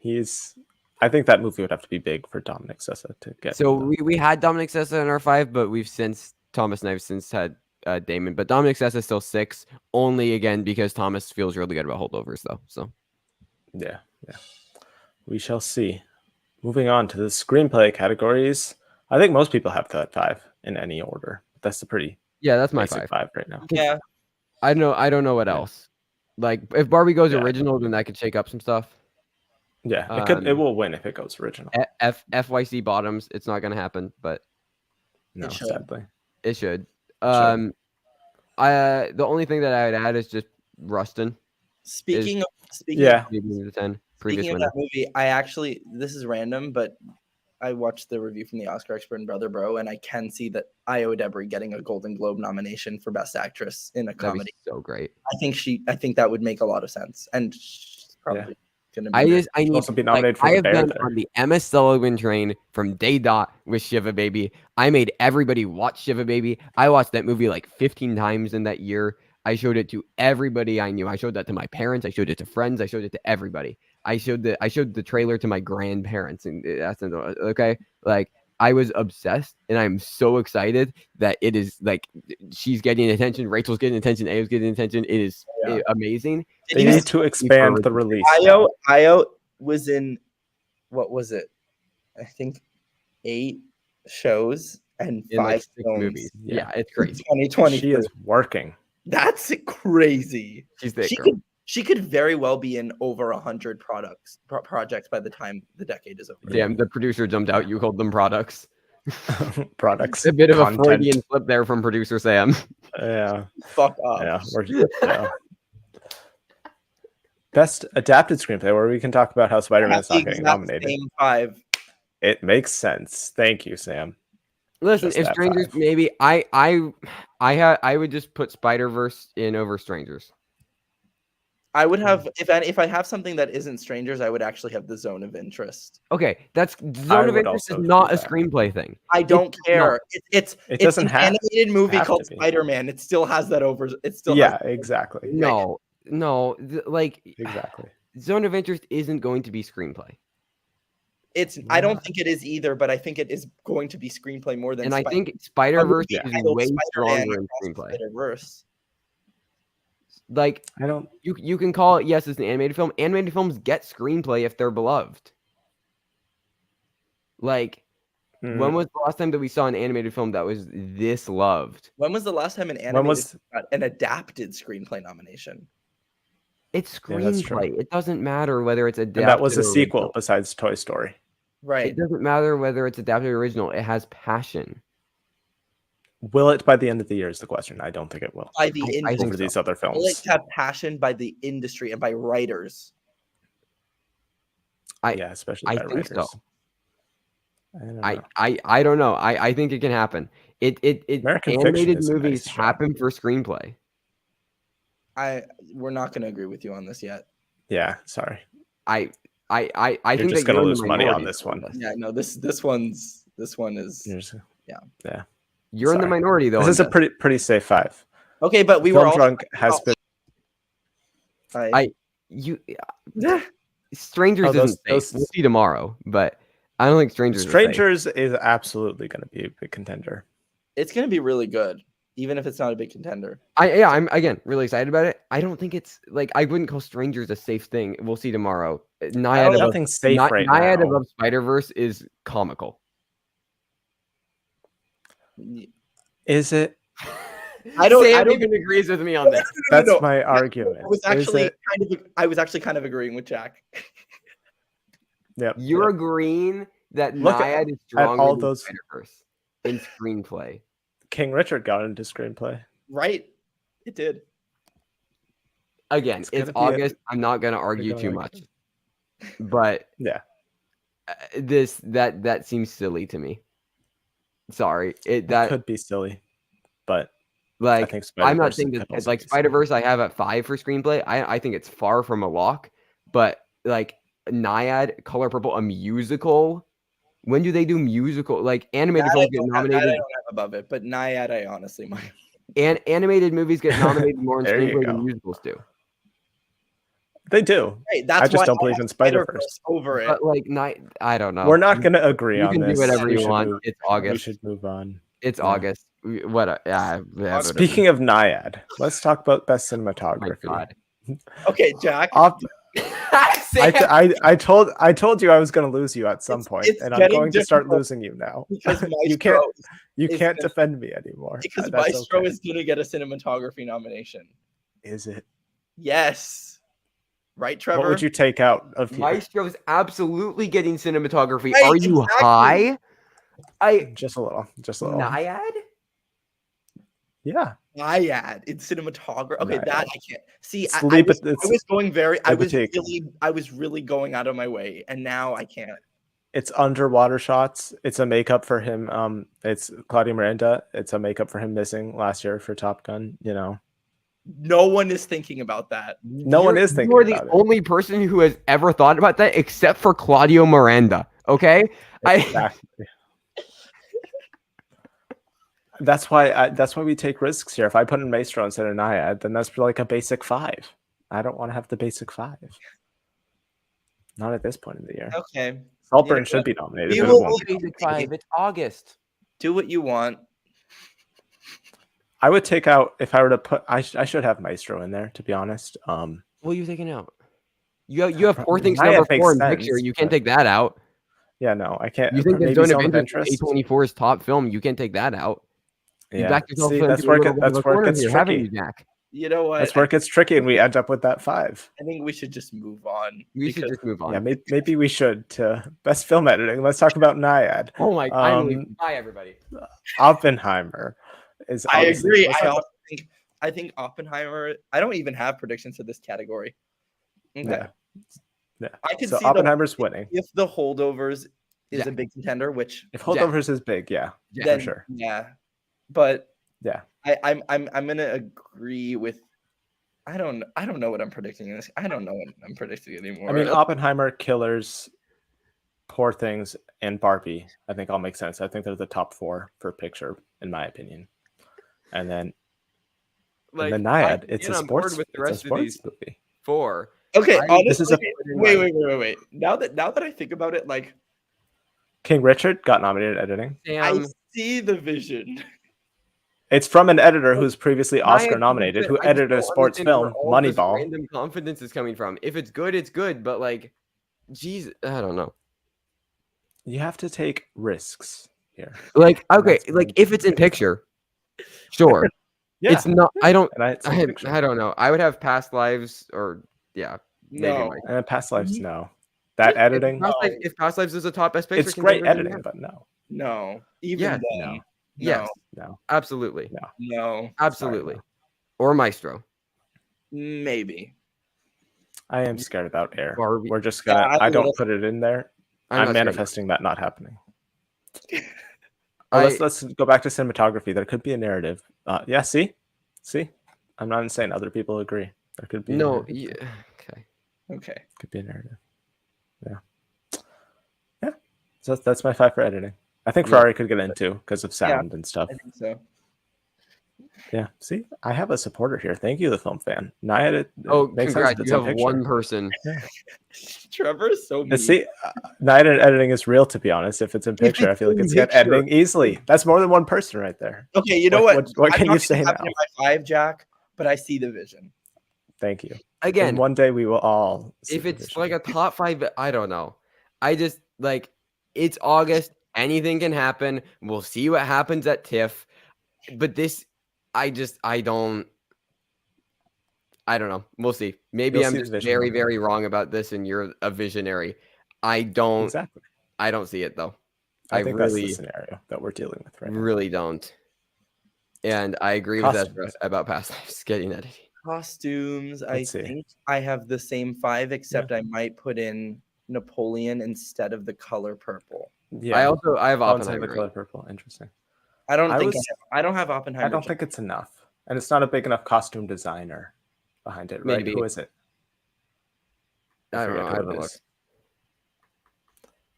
I think that movie would have to be big for Dominic Sessa to get. So we had Dominic Sessa in our 5, but Thomas and I have since had Damon. But Dominic Sessa is still 6, only again because Thomas feels really good about holdovers though. So yeah, we shall see. Moving on to the screenplay categories, I think most people have that 5 in any order. That's the pretty that's my basic 5 right now. Yeah, I don't know what else. Like, if Barbie goes original, then that could shake up some stuff. Yeah, it will win if it goes original. FYC bottoms, it's not going to happen, but no, sadly, it should. The only thing that I would add is just Rustin. Speaking of that movie, this is random, but I watched the review from the Oscar expert and Brother Bro, and I can see that Io Debris getting a Golden Globe nomination for Best Actress in a comedy. So great. I think that would make a lot of sense, and probably gonna be. I need also be nominated for I the have Bear been there. on the Emma Sullivan train from day dot with Shiva Baby. I made everybody watch Shiva Baby. I watched that movie like 15 times in that year. I showed it to everybody I knew. I showed that to my parents. I showed it to friends. I showed it to everybody. I showed the trailer to my grandparents, and that's okay. Like I was obsessed, and I'm so excited that it is like she's getting attention. Rachel's getting attention. Ayo's getting attention. It is amazing. Did They you need to expand the release. Io was in, what was it? I think 8 shows and In 5 like 6 films. movies. Yeah. Yeah, it's crazy. 2020. She is working. That's crazy. She's that girl. She could very well be in over 100 projects by the time the decade is over. Damn, the producer jumped out. You called them products. Products. A bit of content. a Freudian flip there from producer Sam. Yeah. Fuck up. Yeah. Best adapted screenplay, where we can talk about how Spider-Man's not getting nominated. Same 5. It makes sense. Thank you, Sam. Listen, Just if that Strangers, 5. maybe I would just put Spider-Verse in over Strangers. I would have, if I have something that isn't Strangers, I would actually have The Zone of Interest. Okay, that's Zone of Interest is not a screenplay thing. I don't care. It's doesn't an have animated movie have called to be. Spider-Man. It still has that over. It still Yeah, has exactly. No, like Exactly. Zone of Interest isn't going to be screenplay. I don't think it is either, but I think it is going to be screenplay more than. And I think Spider-Verse is way Spider-Man stronger in across screenplay. Spider-Verse. Like I don't. you can call it, yes, it's an animated film. Animated films get screenplay if they're beloved. Like, when was the last time that we saw an animated film that was this loved? When was the last time an animated got an adapted screenplay nomination? It's Yeah, that's true. screenplay. It doesn't matter whether it's adapted. And that was a or sequel original. besides Toy Story. Right. It doesn't matter whether it's adapted or original. It has passion. Will it by the end of the year is the question. I don't think it will. By the I think over these other films. Will it have passion by the industry and by writers? Yeah, especially by writers. So. I don't know. I think it can happen. American animated Fiction movies is a nice happen for screenplay. We're not going to agree with you on this yet. Yeah, sorry. I You're think just that gonna lose money on this one. Yeah, no, this one is yeah. You're in the minority though. This is a pretty safe 5. Okay, but we Film were all Drunk has been. Strangers isn't safe. We'll see tomorrow, but I don't think Strangers is absolutely going to be a big contender. It's going to be really good, even if it's not a big contender. I'm again really excited about it. I don't think it's like I wouldn't call Strangers a safe thing. We'll see tomorrow. Nothing safe right now. Naiad above Spider-Verse is comical. Is it? I don't even agrees with me on this. That's my argument. I was actually kind of agreeing with Jack. Yeah, you're agreeing that Naiad is stronger than Spider-Verse in screenplay. King Richard got into screenplay. Right, it did. Again, it's August. I'm not going to argue too much, but yeah, that seems silly to me. Sorry, that could be silly, but like I think I'm not saying that it's like Spider-Verse. I have at 5 for screenplay. I think it's far from a lock, but like Naiad, Color Purple, a musical. When do they do musical? Like animated films get nominated. I don't have above it, but Naiad, I honestly might. And animated movies get nominated more in screenplay than musicals do. They do. Hey, that's I just don't believe in Spider-Verse over it. But like, I don't know. We're not going to agree on this. You can do whatever you want. It's August. We should move on. It's August. Speaking of Naiad, let's talk about best cinematography. Oh my God. Okay, Jack. I told you I was going to lose you at some point, and I'm going to start losing you now. Because you can't defend me anymore. Because Maestro is going to get a cinematography nomination. Is it? Yes. Right, Trevor? What would you take out of Maestro's absolutely getting cinematography. Right, are you high? Just a little. Naiad? Yeah. Naiad in cinematography. Okay, Naiad. That I can't see. I was really going out of my way, and now I can't. It's underwater shots. It's a makeup for him. It's Claudia Miranda. It's a makeup for him missing last year for Top Gun. You know, No one is thinking about that. No one is thinking You're the about it. only person who has ever thought about that, except for Claudio Miranda. Okay, Exactly. That's why we take risks here. If I put in Maestro instead of Naiad, then that's like a basic 5. I don't want to have the basic 5. Not at this point in the year. Okay. Saltburn should be nominated, We but will it won't be. basic 5. It's August. do what you want. I would take out if I were to put. I should have Maestro in there, to be honest. What are you taking out? You have Poor Things Naiad number 4 in makes picture. sense, You can't but- take that out. Yeah, no, I can't. You think that Maybe Zone of Interest is A24's top film? You can't take that out. You Yeah, backed yourself see, into that's a where little bit of a corner it gets here, haven't you, tricky. Jack? You know what? That's where it gets tricky, and we end up with that 5. I think we should just move on. We should just move on. Yeah, maybe we should to best film editing. Let's talk about Naiad. Oh my! I'm leaving. Bye, everybody. Oppenheimer is. I obviously- agree. I think Oppenheimer. I don't even have predictions for this category. Okay. Yeah. I could So see Oppenheimer's winning. if the holdovers is Yeah. a big contender, which If holdovers is big, yeah, then, for sure. Yeah, but Yeah. I'm gonna agree with. I don't know what I'm predicting in this. I don't know what I'm predicting anymore. I mean, Oppenheimer, Killers, Poor Things, and Barbie. I think all make sense. I think they're the top 4 for picture, in my opinion. And then, Naiad, it's a sports. with the It's a rest of sports these movie. 4. okay, honestly, this is a- wait. Now that I think about it, like King Richard got nominated editing. I see the vision. It's from an editor who's previously Oscar Naiad nominated, is who good. I just edited a don't sports understand film, where all this Moneyball. Random confidence is coming from. If it's good, it's good. But like, geez, I don't know. You have to take risks here. Like, okay, That's like what if it's in picture, sure. Yeah, It's not. I don't. and it's in picture. I don't know. I would have Past Lives or yeah. Maybe No. Mike. And Past Lives, no. That editing, If Past Lives is a top best picture, it's great contender, then editing, yeah. but no, No, even Yes. then, No. no, Yes, no. absolutely, no, absolutely, no. or Maestro. maybe. I am scared about Air. Barbie. We're just Yeah, gonna. I'm I a don't little- put it in there. I'm I'm not scared. manifesting that not happening. I- Let's go back to cinematography. There could be a narrative. Yeah, see, I'm not saying other people agree. There could be a No, narrative. yeah, okay. Okay. Could be a narrative. Yeah. So that's my 5 for editing. I think Yeah. Ferrari could get in too because of sound and stuff. I think so. Yeah. See, I have a supporter here. Thank you, the film fan. Naiad, it Oh, makes sense congrats! if it's You in have picture. one person. Trevor is so mean. See, Naiad editing is real. To be honest, if it's in picture, I feel like in it's get picture. editing easily. That's more than one person right there. Okay, you know what? What I'm can not you say gonna now? have it in my 5, Jack, but I see the vision. Thank you. Again, And one day we will all. see if the it's vision. like a top 5, I don't know. I just like it's August. Anything can happen. We'll see what happens at TIFF. But this, I don't know. We'll see. Maybe You'll I'm see the just vision very, one day. very wrong about this, and you're a visionary. I don't Exactly. see it though. I think really, that's the scenario that we're dealing with right now. really don't. And I agree with Costumes. Ezra about Past Lives getting edited. Costumes, Let's see. think I have the same 5, except I might put in Napoleon instead of the color purple. Yeah. I have Oh, instead of Oppenheimer. the color purple. Interesting. I don't I think was- I don't have Oppenheimer. I don't think it's enough, and it's not a big enough costume designer behind it, right? Maybe. Who is it? I don't know. forget I who haven't it looked. is.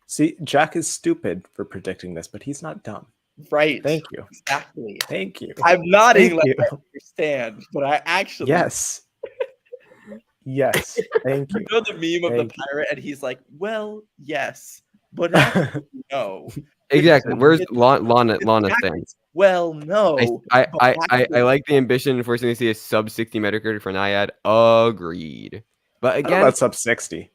See, Jack is stupid for predicting this, but he's not dumb. right. Thank you. Exactly. Thank you. I'm nodding Thank like you. I understand, but I actually Yes. Yes. Thank you. You know the meme of Thank the pirate, and he's like, "Well, yes, but actually, no." Exactly. Where's It's- Lana Exactly. stands? Well, no. I but actually- like the ambition. Forcing to see a sub 60 Metacritic for Naiad. Agreed. But I don't know again, about sub 60.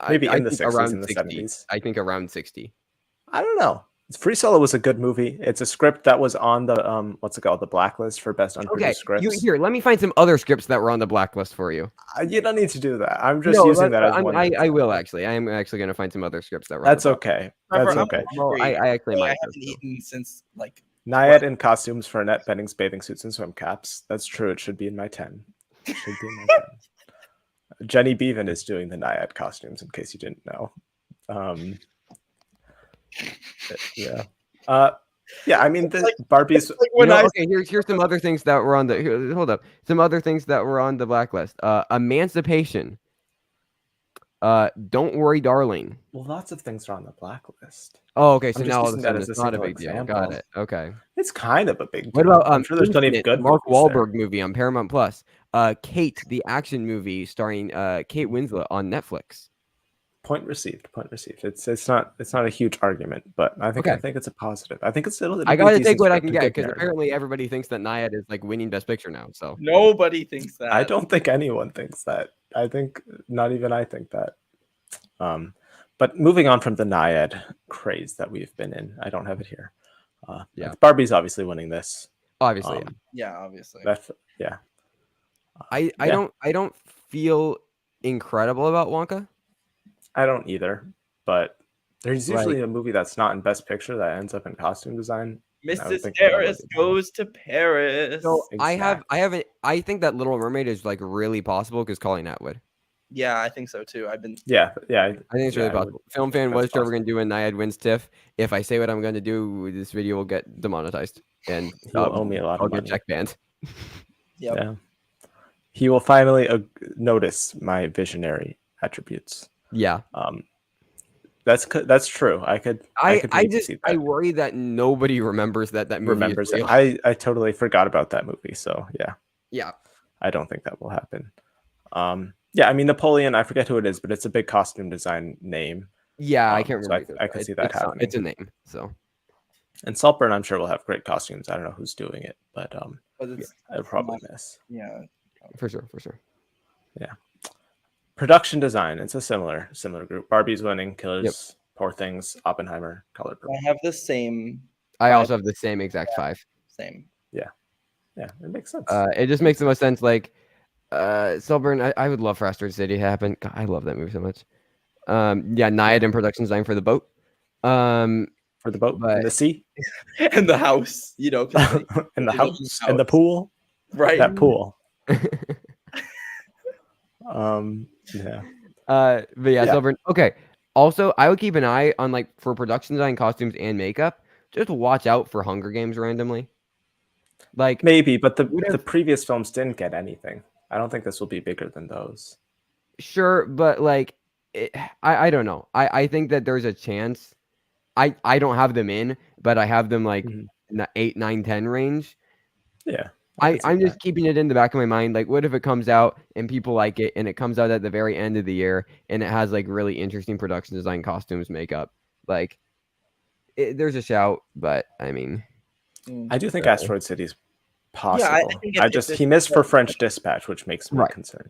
Maybe I in the think 60s, around in the 60. 70s. I think around 60. I don't know. Free Solo was a good movie. It's a script that was on the what's it called, the blacklist for best unproduced Okay, scripts. here. Let me find some other scripts that were on the blacklist for you. You don't need to do that. I'm just using that as one. I will actually. I am actually going to find some other scripts that were. That's on okay. Trevor, That's I'm okay. gonna Well, agree. I actually I might. haven't eaten since like Naiad in costumes for Annette Benning's bathing suits and swim caps. That's true. It should be in my 10. It should be in my 10. Jenny Beavan is doing the Naiad costumes, in case you didn't know. Yeah. Yeah, I mean, the Like- Barbie's. Like when I okay, here's some other things that were on the hold up. Some other things that were on the blacklist. Emancipation. Don't Worry, Darling. Well, lots of things are on the blacklist. Oh, okay. So I'm just now all of a using that sudden as a it's not a single big deal. Got example. it. Okay. It's kind of a big What deal. about I'm sure there's plenty of Infinite, good the Mark movies there. Wahlberg movie on Paramount Plus? Kate, the action movie starring Kate Winslet on Netflix. Point received. Point received. It's not a huge argument, but I think Okay. it's a positive. I think it'll I be a gotta decent take what I script, can a get good because narrative. apparently everybody thinks that Naiad is like winning Best Picture now. So nobody thinks that. I don't think anyone thinks that. I think not even I think that. But moving on from the Naiad craze that we've been in, I don't have it here. Yeah. Barbie's obviously winning this. obviously, yeah. Yeah, obviously. That's yeah. I Yeah. don't feel incredible about Wonka. I don't either, but there's Like- usually a movie that's not in Best Picture that ends up in costume design. and I would Mrs. think that would Harris be- goes to Paris. So Exactly. I think that Little Mermaid is like really possible because Colleen Atwood. Yeah, I think so too. I've been Yeah. I think it's really I would possible. Film think fan, that's what is Trevor possible. gonna do when Naiad wins TIFF? If I say what I'm gonna do, this video will get demonetized, and He will owe me a lot I'll of get money. check banned. Yep. Yeah. He will finally notice my visionary attributes. Yeah, That's true. I could maybe see I that. worry that nobody remembers that movie Remembers is it. real. I totally forgot about that movie. So yeah, Yeah, I don't think that will happen. Yeah, I mean Napoleon. I forget who it is, but it's a big costume design name. yeah, I can't So remember. I could see that happening. It's a name, so And Saltburn, I'm sure will have great costumes. I don't know who's doing it, but But it's I'll probably miss. yeah. for sure. Production design. It's a similar group. Barbie's winning. Killers, Yep. Poor Things, Oppenheimer, Color Purple. I have the same. I Five. also have the same exact 5. Same. Yeah, it makes sense. It just makes the most sense. Like, Saltburn, I would love for Asteroid City to happen. God, I love that movie so much. Yeah, Naiad and production design for the boat. For the boat but- in the sea, And the house, 'cause in the they live in house, the in the house. pool. right. That pool. Yeah. But yeah, Yeah. Saltburn. Okay. Also, I would keep an eye on like for production design, costumes, and makeup. Just watch out for Hunger Games randomly. Like Maybe, but the would've- previous films didn't get anything. I don't think this will be bigger than those. sure, but like I don't know. I think that there's a chance. I don't have them in, but I have them like Mhm. in the 8, 9, 10 range. Yeah. I could see I'm just that. keeping it in the back of my mind. Like, what if it comes out and people like it, and it comes out at the very end of the year, and it has like really interesting production design, costumes, makeup. Like, there's a shout, but I mean, I do think So- Asteroid City's possible. I think if this he missed is for like- French Dispatch, which makes me Right. concerned.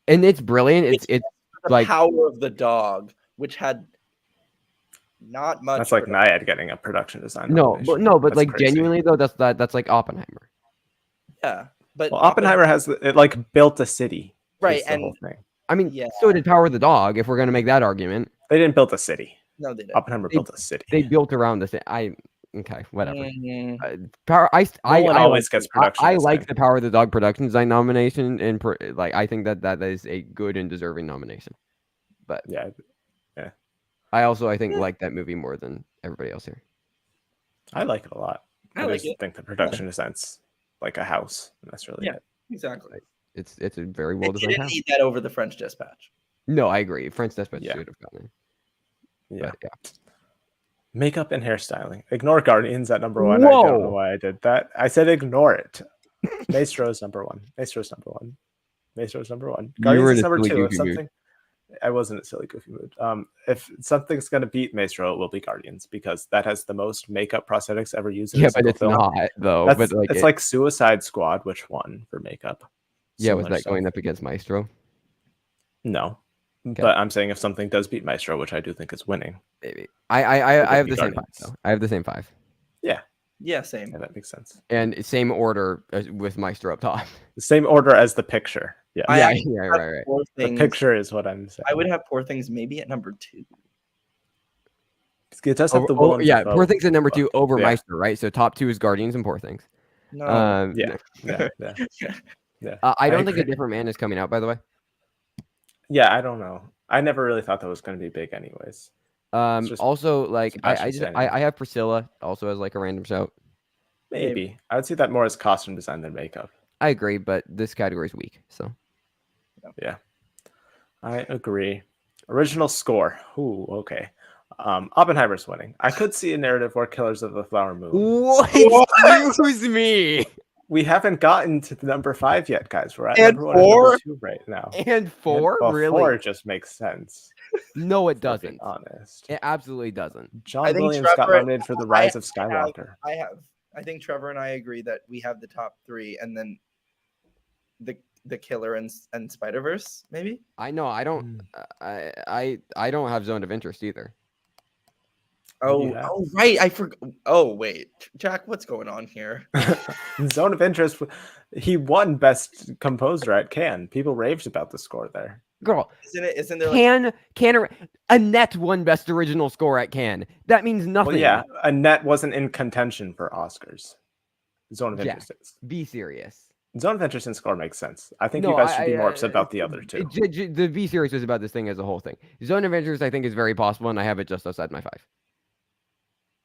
and it's brilliant. It's The like Power of the Dog, which had not much. That's like production. Naiad getting a production design. no, but nomination. That's like crazy. genuinely though, that's like Oppenheimer. Yeah, but Well, Oppenheimer has it like built a city. Right, is the and- whole thing. I mean, Yeah. so did Power of the Dog. If we're gonna make that argument, They didn't build a city. No, they didn't. Oppenheimer built a city. they built around the thing. Okay, whatever. Mhm. Power. I always like, gets production I design. like the Power of the Dog production design nomination, and like I think that is a good and deserving nomination. But Yeah, I think like that movie more than everybody else here. I like it a lot. I I like just it. think the production design's like a house. And that's really Yeah. it. Exactly. It's a very They well designed didn't house. need that over the French Dispatch. No, I agree. French Dispatch Yeah. should have gotten it. Yeah. But yeah. Makeup and hairstyling. Ignore Guardians at number one. I don't know Whoa. why I did that. I said ignore it. Maestro's number one. Maestro's number one. Maestro's number one. You were Guardians in is a number silly, two. If goofy mood. something, I was in a silly goofy mood. If something's gonna beat Maestro, it will be Guardians because that has the most makeup prosthetics ever used. In Yeah, a but single it's film. not though. That's, But like it's like Suicide Squad, which won for makeup. yeah, was Similar that stuff. going up against Maestro? No, Okay. but I'm saying if something does beat Maestro, which I do think is winning. Maybe. I It have would the be same 5 Guardians. though. I have the same 5. Yeah, same. Yeah, that makes sense. And same order as with Maestro up top. The same order as the picture. Yeah, I yeah, actually yeah, have right. Poor the Things. picture is what I'm saying. I would have Poor Things maybe at number 2. It does have the Willem yeah, Dafoe Poor Things at number 2 look. over Yeah. Maestro, right? So top 2 is Guardians and Poor Things. No. Yeah, yeah, yeah. I don't think A agree. Different Man is coming out, by the way. Yeah, I don't know. I never really thought that was going to be big, anyways. just Also, like Sebastian Stan. I have Priscilla also as like a random shout. Maybe. I would see that more as costume design than makeup. I agree, but this category is weak. So Yeah, I agree. Original score. Ooh, okay. Oppenheimer's winning. I could see a narrative where Killers of the Flower Moon. what? What? Excuse me. We haven't gotten to the number 5 yet, guys. We're at And number 1 and number 4? 2 right now. And 4? Well, Really? 4 just makes sense. No, it If we're being doesn't. honest. It absolutely doesn't. I John think Williams got Trevor- nominated for The Rise of Skywalker. I think Trevor and I agree that we have the top 3, and then the Killer and Spider-Verse, maybe. I know. I don't. I don't have zone of interest either. Oh, right. I forgot. Oh, wait, Jack, what's going on here? Zone of Interest. He won Best Composer at Cannes. People raved about the score there. Girl, Isn't there like, Annette won Best Original Score at Cannes. That means nothing. Well, yeah, Annette wasn't in contention for Oscars. Zone of Interest is. Be serious. Zone of Interest and score makes sense. I think No, you guys should be more upset about the other two. The Be serious was about this thing as a whole thing. Zone of Interest, I think, is very possible, and I have it just outside my 5.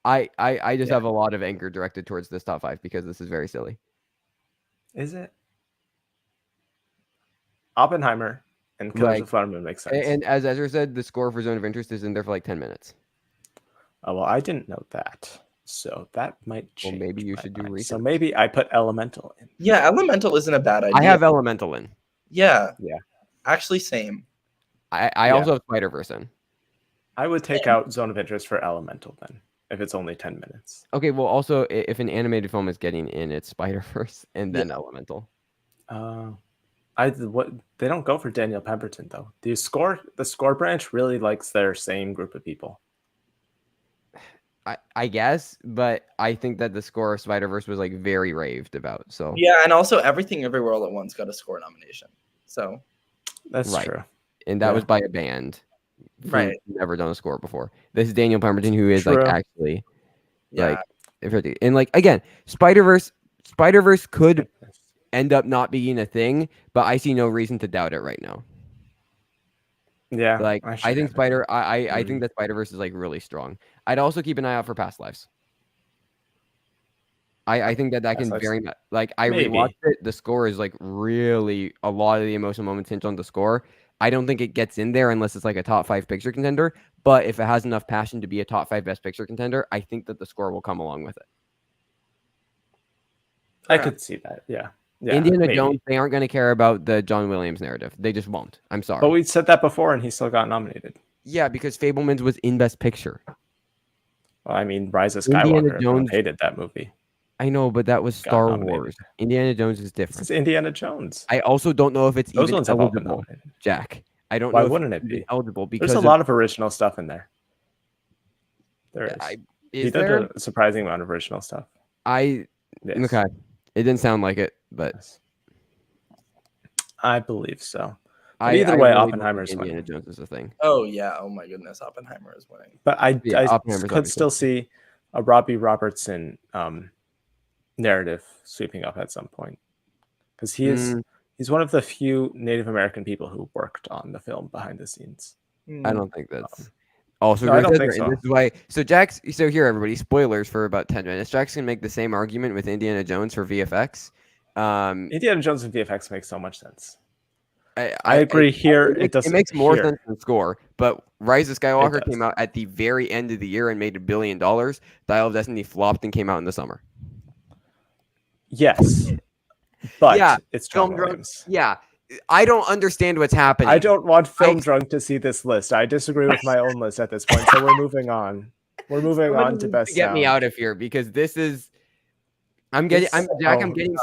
I just have a lot of anger directed towards this top 5 because this is very silly. Is it? Oppenheimer and Killers of the Flower Moon makes sense. And as Ezra said, the score for Zone of Interest is in there for like 10 minutes. Oh, well, I didn't know that. So that might change. Well, maybe you should do research. So maybe I put Elemental in. Yeah, Elemental isn't a bad idea. I have Elemental in. Yeah. Yeah. Actually, same. I also have Spider-Verse in. I would take out Zone of Interest for Elemental then, if it's only 10 minutes. Okay, well, also, if an animated film is getting in, it's Spider-Verse and then Elemental. They don't go for Daniel Pemberton though. The score branch really likes their same group of people. I guess, but I think that the score of Spider-Verse was like very raved about. So Yeah, and also Everything Everywhere All at Once got a score nomination. So that's Right. true. And that was by a band. Right. Never done a score before. This is Daniel Pemberton, who is True. like actually yeah. and like again, Spider-Verse could end up not being a thing, but I see no reason to doubt it right now. Yeah. Like I think I think that Spider-Verse is like really strong. I'd also keep an eye out for Past Lives. I think that can very much like I rewatched it. The score is like really a lot of the emotional moments hinge on the score. I don't think it gets in there unless it's like a top 5 picture contender. But if it has enough passion to be a top 5 best picture contender, I think that the score will come along with it. I could see that. Yeah. Indiana Jones, they aren't going to care about the John Williams narrative. They just won't. I'm sorry. But we said that before, and he still got nominated. Yeah, because Fabelmans was in Best Picture. Well, I mean, Rise of Skywalker. Everyone hated that movie. I know, but that was Star Wars. Indiana Jones is different. This is Indiana Jones. I also don't know if it's Those even ones have all been eligible, nominated. Jack. I don't Why know. wouldn't it be eligible? Because there's a lot of original stuff in there. There is. Is he did a surprising amount of original stuff. Okay. It didn't sound like it, but yes. I believe so. But either way, Oppenheimer's winning. Indiana Jones is a thing. Oh yeah. Oh my goodness, Oppenheimer is winning. But I could still see a Robbie Robertson narrative sweeping up at some point, because he's one of the few Native American people who worked on the film behind the scenes. I don't think that's also. No, I don't think so. And this is why. So here, everybody, spoilers for about 10 minutes. Jack's gonna make the same argument with Indiana Jones for VFX. Indiana Jones and VFX makes so much sense. I agree. It makes more sense than score, but Rise of Skywalker came out at the very end of the year and made $1 billion. Dial of Destiny flopped and came out in the summer. Yes, but it's John Williams. Yeah, I don't understand what's happening. I don't want Film Drunk to see this list. I disagree with my own list at this point, so we're moving on. We're moving on to Best Get Sound. me out of here, because this is. I'm getting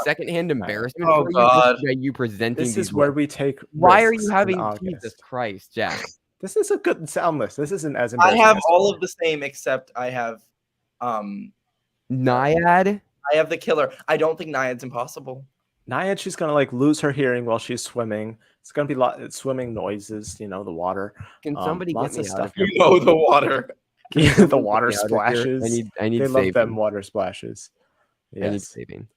secondhand embarrassment. Oh God! You presenting. This is where we take. Why are you having Jesus Christ, Jack? This is a good sound list. This isn't as I embarrassing. have all of the same except I have Naiad. I have the Killer. I don't think Naiad's impossible. Naiad, she's gonna like lose her hearing while she's swimming. It's gonna be swimming noises. You know, the water. Can somebody get me out of here? You know, the water. The water splashes. I need they saving. love them water splashes. Yes. I need saving.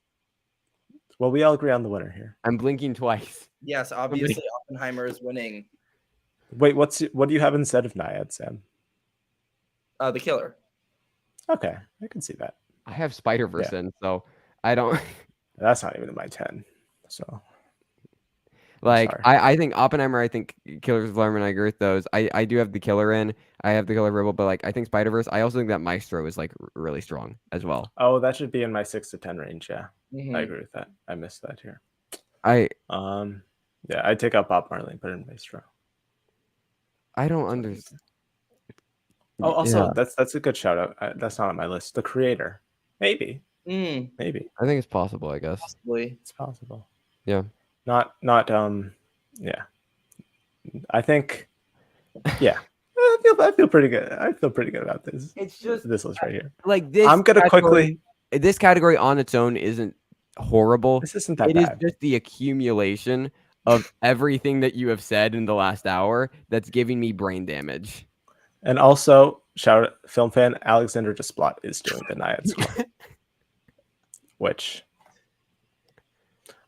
Well, we all agree on the winner here. I'm blinking twice. Yes, obviously Oppenheimer is winning. Wait, what do you have instead of Naiad, Sam? The Killer. Okay, I can see that. I have Spider-Verse Yeah. in, so I don't That's not even in my 10. So like. sorry. I think Oppenheimer. I think Killers of the Flower Moon. I agree with those. I do have the Killer in. I have the Killer Rebel, but like I think Spider-Verse. I also think that Maestro is like really strong as well. Oh, that should be in my 6 to 10 range. Yeah, Mhm. I agree with that. I missed that here. I Yeah, I'd take out Bob Marley and put in Maestro. don't understand. Oh, also, Yeah, that's a good shout out. That's not on my list. The Creator, maybe, Mm, maybe I think it's possible. I guess. possibly. it's possible. Yeah. Not yeah. I think yeah. I feel pretty good. I feel pretty good about this. It's just This list right here. like this. I'm gonna quickly. This category on its own isn't horrible. This isn't that It is bad. just the accumulation of everything that you have said in the last hour that's giving me brain damage. And also, shout out film fan Alexander Desplat is doing the Naiad score, which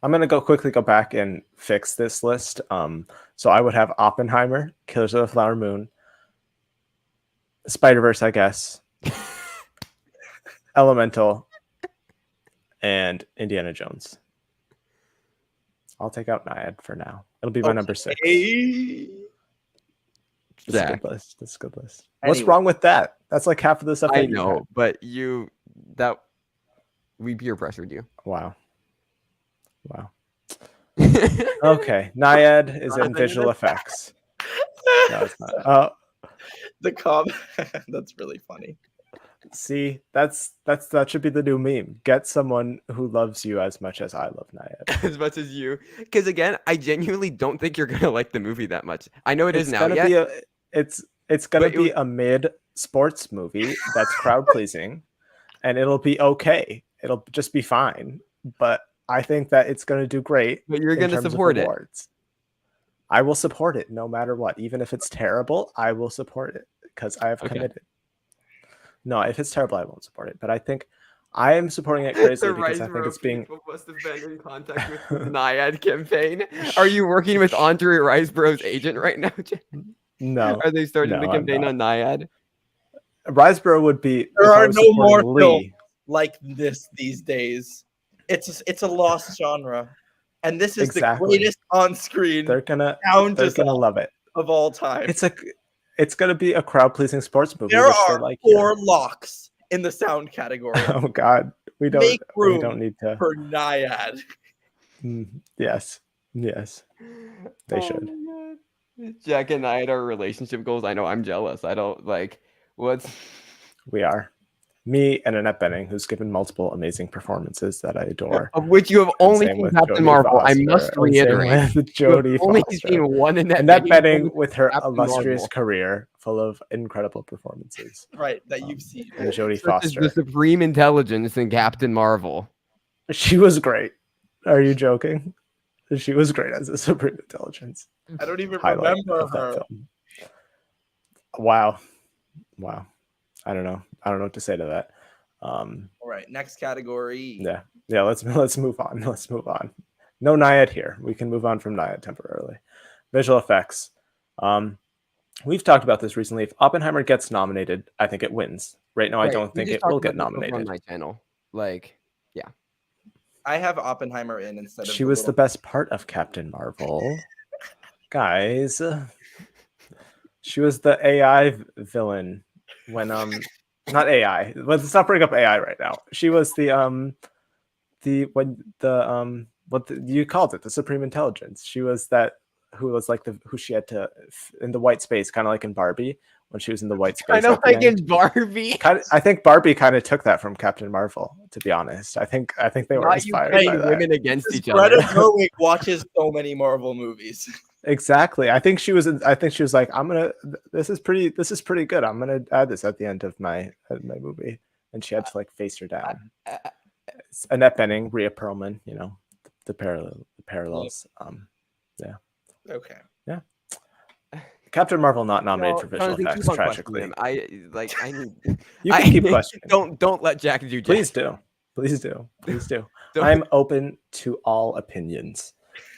I'm gonna quickly go back and fix this list. So I would have Oppenheimer, Killers of the Flower Moon, Spider-Verse, I guess, Elemental, and Indiana Jones. I'll take out Naiad for now. It'll be my number 6. That's a Jack. good list. That's a good list. What's Anyway. wrong with that? That's like half of the stuff I that you know, had. but we peer pressured you. Wow. Okay, Naiad is in visual effects. No, it's not. Oh, The comment. That's really funny. see, that should be the new meme. Get someone who loves you as much as I love Naiad. As much as you, because again, I genuinely don't think you're gonna like the movie that much. I know it is It's now. gonna Yet, be it's gonna But it be a mid sports movie that's crowd pleasing, and it'll be okay. It'll just be fine. But I think that it's gonna do great. but you're in gonna terms of support it. awards. I will support it no matter what. Even if it's terrible, I will support it because I have Okay. committed. No, if it's terrible, I won't support it. But I think I am supporting it crazily because I think it's being. Must have been in contact with the Naiad campaign. Are you working with Andre Riseborough's agent right now, Jack? No. Are they starting No, the I'm campaign not. on Naiad? Riseborough would be. There if I are was no more supporting films Lee. like this these days. It's a lost genre, and this is Exactly. the greatest on screen They're gonna sound love it. of all time. It's gonna be a crowd pleasing sports movie, There which they are like 4 here. locks in the sound category. Oh God, we don't Make room need to. for Naiad. Yes, they should. Oh my God. Jack and I had our relationship goals. I know I'm jealous. I don't like what's. We are. Me and Annette Bening, who's given multiple amazing performances that I adore. Of which you have only seen Captain Marvel. I must reiterate. With You have Jodie only Foster. seen one Annette Bening with her Captain illustrious Marvel. career full of incredible performances. Right, that you've seen. And Jodie Such as Foster. the supreme intelligence in Captain Marvel. She was great. Are you joking? She was great as a Supreme Intelligence. I don't even highlight remember of that her. film. Wow. I don't know what to say to that. All right, next category. Yeah. Let's move on. No Naiad here. We can move on from Naiad temporarily. Visual effects. We've talked about this recently. If Oppenheimer gets nominated, I think it wins. Right now, I don't think it will get nominated. On my channel, like, yeah. I have Oppenheimer in instead of. She was the best part of Captain Marvel, guys. She was the AI villain when not AI. Let's not bring up AI right now. She was you called it, the Supreme Intelligence. She was that who was like who she had to in the white space, kind of like in Barbie when she was in the white space. Kind of like in Barbie. I think Barbie kind of took that from Captain Marvel. To be honest, I think they were inspired by that. Women against each Greta other. Gerwig watches so many Marvel movies. Exactly. I think she was like, this is pretty good. I'm gonna add this at the end of my movie, and she had to like face her down. Annette Bening, Rhea Perlman, the parallels. Yeah. Okay. Yeah. Captain Marvel not nominated for visual effects, tragically. I need. You can keep questioning. Don't let Jack do Jack. Please do. I'm open to all opinions.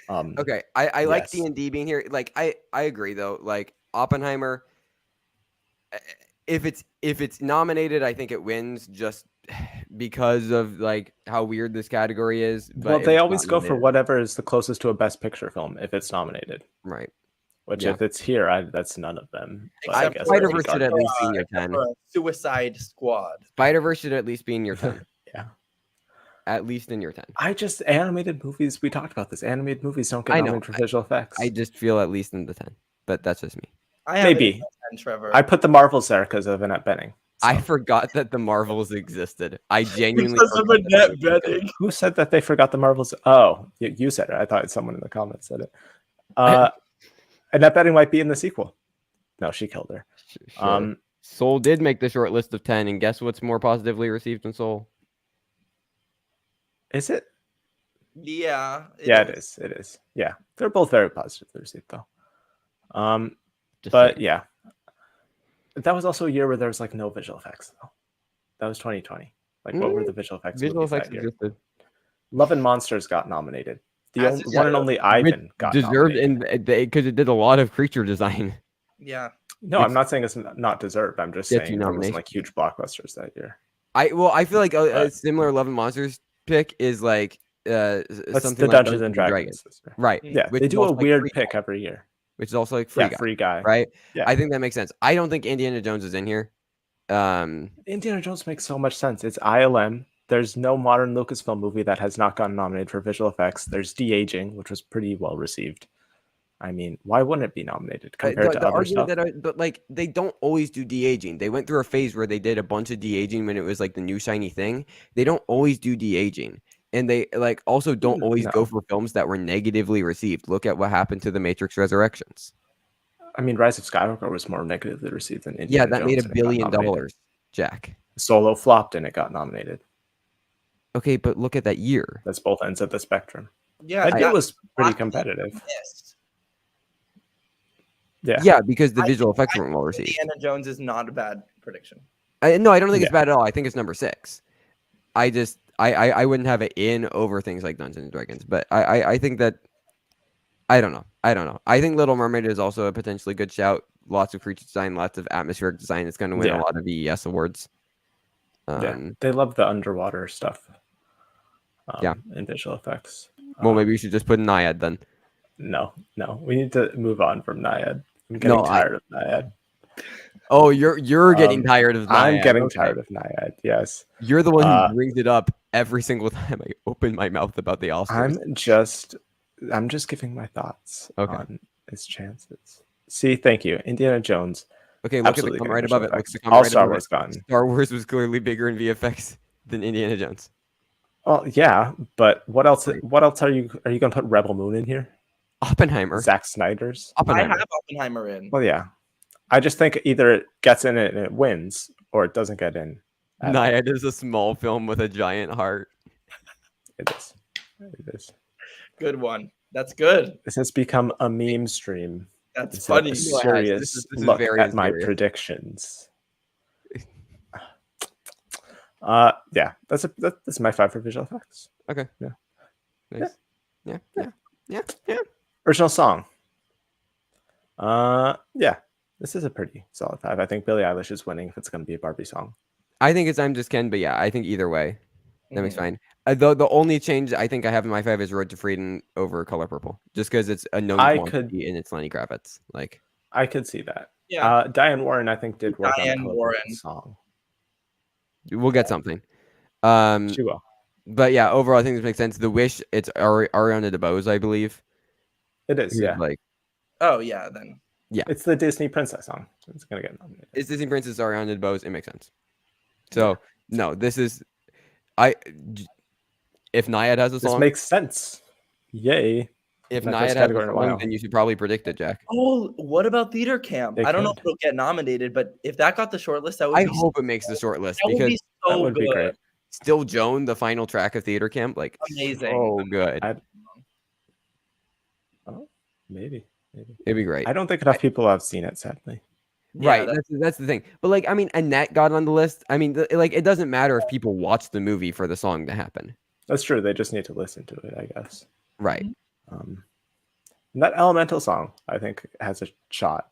Okay, I like D&D being here. Like I agree though. Like Oppenheimer, if it's nominated, I think it wins just because of like how weird this category is. But Well, if they it's always not go for nominated- whatever is the closest to a Best Picture film if it's nominated. right. Which, Yeah. if it's here, that's none of them. But I Except guess for- it'll be Spider-Verse should at garbage. least be in your except 10. for Suicide Squad. Spider-Verse should at least be in your 10. Yeah. At least in your 10. Animated movies. We talked about this. Animated movies don't get I know. nominated for visual effects. I just feel at least in the 10. But that's just me. I have it in Maybe. my 10, Trevor. I put the Marvels there because of Annette Bening. I so. forgot that the Marvels existed. I genuinely because of forgot that Annette they existed. Bening. Who said that they forgot the Marvels? Oh, you said it. I thought someone in the comments said it. Annette Bening might be in the sequel. No, she killed her. Sure. Soul did make the short list of 10, and guess what's more positively received than Soul? Is it? Yeah. It is. It is. Yeah, they're both very positively received, though. Just But saying. yeah, that was also a year where there was like no visual effects, though. That was 2020. Like, what were the visual effects? Visual movies effects that year? existed. Love and Monsters got nominated. The As only, it one and should. only Ivan got deserved, nominated. because it did a lot of creature design. Yeah. No, I'm not saying it's not deserved. I'm just Gets saying you there wasn't nomination. like huge blockbusters that year. I feel like a But- similar Love and Monsters pick is like That's something the like Dungeons and Dragons. this year. Right. Yeah, Which they is do a also like weird Free pick Guy, every year. which is also like Free Guy, Free Guy. right? Yeah. I think that makes sense. I don't think Indiana Jones is in here. Indiana Jones makes so much sense. It's ILM. There's no modern Lucasfilm movie that has not gotten nominated for visual effects. There's De-aging, which was pretty well received. I mean, why wouldn't it be nominated compared to other stuff? But like they don't always do de-aging. They went through a phase where they did a bunch of de-aging when it was like the new shiny thing. They don't always do de-aging. And they like also don't always go No. for films that were negatively received. Look at what happened to The Matrix Resurrections. I mean, Rise of Skywalker was more negatively received than Indiana Yeah, that made Jones, $1 and it got billion, nominated. Jack. Solo flopped and it got nominated. Okay, but look at that year. That's both ends of the spectrum. Yeah. That deal was pretty Black competitive. missed. Yeah, because the I visual think- effects weren't well received. Indiana Jones is not a bad prediction. No, I don't think it's Yeah. bad at all. I think it's number 6. I wouldn't have it in over things like Dungeons and Dragons, but I think that I don't know. I think Little Mermaid is also a potentially good shout. Lots of creature design, lots of atmospheric design. It's going to win Yeah. a lot of VES awards. They love the underwater stuff. Yeah. And visual effects. Well, maybe we should just put Naiad then. No, we need to move on from Naiad. I'm getting tired of Naiad. Oh, you're getting tired of Naiad. I'm getting tired of Naiad. Yes, you're the one who brings it up every single time I open my mouth about the Oscars. I'm just giving my thoughts Okay. on its chances. See, thank you, Indiana Jones. Okay, look at the Absolutely comment right getting above it. visual Look at the effects. comment All right Star above Wars it. gone. Star Wars was clearly bigger in VFX than Indiana Jones. Well, yeah, but what else? What else are you going to put Rebel Moon in here? Oppenheimer. Zack Snyder's. I have Oppenheimer in. Well, yeah. I just think either it gets in it and it wins, or it doesn't get in. Naiad is a small film with a giant heart. It is. It is. Good one. That's good. This has become a meme stream. That's Instead of funny. a No, it has. serious This is look very at my serious. predictions. Yeah, that's my 5 for visual effects. Okay. Yeah. Nice. Yeah. Original song. Yeah, this is a pretty solid 5. I think Billie Eilish is winning if it's going to be a Barbie song. I think it's I'm Just Ken, but yeah, I think either way, that makes Mhm. fine. The only change I think I have in my 5 is Road to Freedom over Color Purple, just because it's a known quantity and it's Lenny Kravitz. Like, I could see that. Yeah. Diane Warren, I think, did work Diane on the Warren. song. we'll get something. She will. But yeah, overall, I think this makes sense. The Wish, it's Ariana DeBose, I believe. It is, who's yeah. Like, Oh yeah, then. It's the Disney princess song. It's going to get nominated. it's Disney Princess Ariana DeBose. It makes sense. So no, this is if Naiad has a This song, makes sense. Yay. if my Naiad first has a category in a song, while. then you should probably predict it, Jack. Oh, what about Theater Camp? They I don't know if could. it'll get nominated, but if that got the short list, that would I be hope it makes the short list that would because be so That would good. be great. Still Joan, the final track of Theater Camp, like Amazing. so good. Oh, maybe. It'd be great. I don't think enough people have seen it, sadly. Yeah, Right, that's the thing. But like, I mean, Annette got on the list. I mean, like, it doesn't matter if people watch the movie for the song to happen. That's true. They just need to listen to it, I guess. Right. And that Elemental song, I think, has a shot.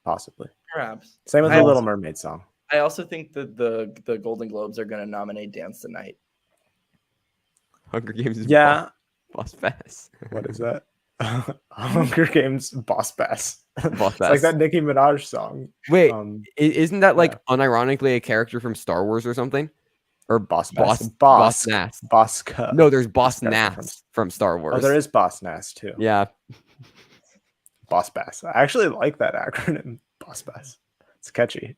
possibly. Perhaps. Same with I the Little also- Mermaid song. I also think that the Golden Globes are going to nominate Dance the Night. Hunger Games is Yeah. Boss Bass. What is that? Hunger Games Boss Bass. Boss It's like Bass. that Nicki Minaj song. Wait, Um, isn't that like yeah. unironically a character from Star Wars or something? Or Boss Bass. Boss Nass? Boska. No, there's Boss character from- Nass from Star Wars. Oh, there is Boss Nass too. Yeah. Boss Bass. I actually like that acronym, Boss Bass. It's catchy.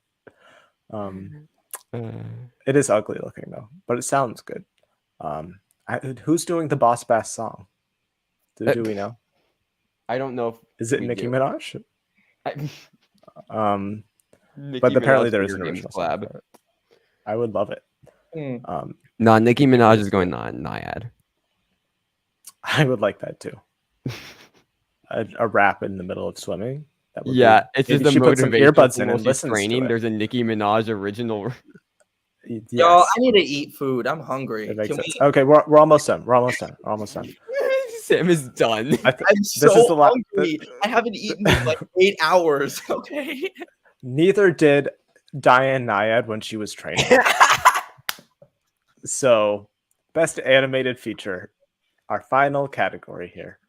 It is ugly looking though, but it sounds good. Who's doing the Boss Bass song? Do we know? I don't know if Is it we Nicki do. Minaj? Nicki But apparently Minaj there is Hunger an Games original song collab. for it. I would love it. Nah, Nicki Minaj is going Naiad. I would like that too. A rap in the middle of swimming. That would Yeah, be, it's just maybe the she puts some motivation earbuds for in while and she's listens training. to it. There's a Nicki Minaj original. Yes. Yo, I need to eat food. I'm hungry. It makes Can sense. we? Okay, we're almost done. We're almost done. Sam is done. I'm this so is the hungry. I haven't eaten in like 8 hours. Okay. Neither did Diane Nyad when she was training. So, best animated feature, our final category here.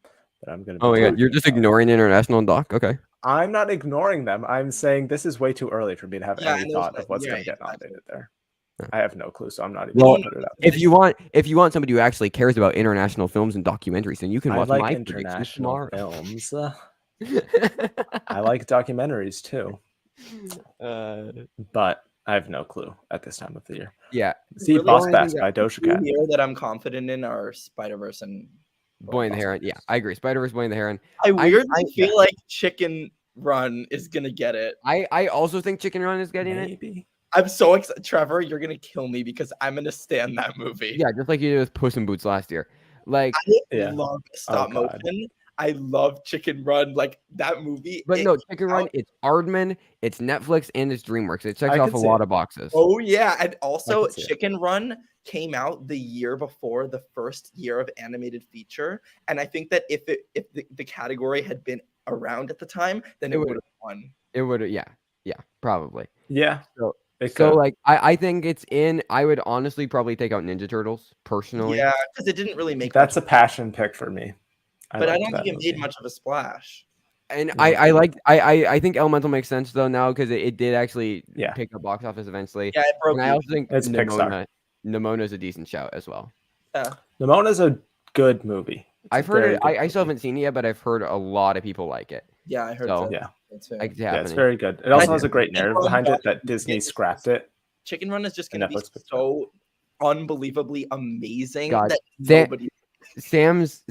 That I'm going to. Oh my god, you're just ignoring international doc. Okay. I'm not ignoring them. I'm saying this is way too early for me to have Yeah, any and thought there's of what's yeah, going to get exactly. nominated there. I have no clue, so I'm not even Well, going to put it up. If you want somebody who actually cares about international films and documentaries, then you can I watch like my international predictions films. tomorrow. I like documentaries too, Uh, but I have no clue at this time of the year. yeah, See, Really Boss only Bass thing by Doja Cat. Here that I'm confident in are Spider-Verse and Boy and the Heron. Yeah, I agree. Spider-Verse, Boy and the Heron. I weirdly yeah. feel like Chicken Run is gonna get it. I also think Chicken Run is getting it. Maybe. I'm so excited. Trevor, you're gonna kill me because I'm gonna stand that movie. Yeah, just like you did with Puss in Boots last year. Like, I love stop God. motion. I love Chicken Run. Like that movie. but no, Chicken Run. It's Aardman, it's Netflix, and it's DreamWorks. It checks I off a could see lot it. of boxes. Oh yeah, and also see it. Chicken Run came out the year before the first year of animated feature, and I think that if the category had been around at the time, then it would have won. It would, yeah, probably. Yeah. So like, I think it's in. I would honestly probably take out Ninja Turtles personally. Yeah, because it didn't really make. That's much a passion pick for me. but I liked don't think that it made movie. much of a splash. And No, I think Elemental makes sense though now because it did actually Yeah. pick up box office eventually. Yeah, it broke. And I also think It's Pixar. Nemona's a decent shout as well. Nemona's a good movie. It's I've a heard very it. good I still movie. haven't seen it yet, but I've heard a lot of people like it. Yeah, I heard So, that. Yeah. Too. Like, Yeah, it's very good. It also has a great narrative behind it that Disney scrapped it. Chicken Run is just going to be Netflix picked it so unbelievably amazing God, that that- nobody. Sam's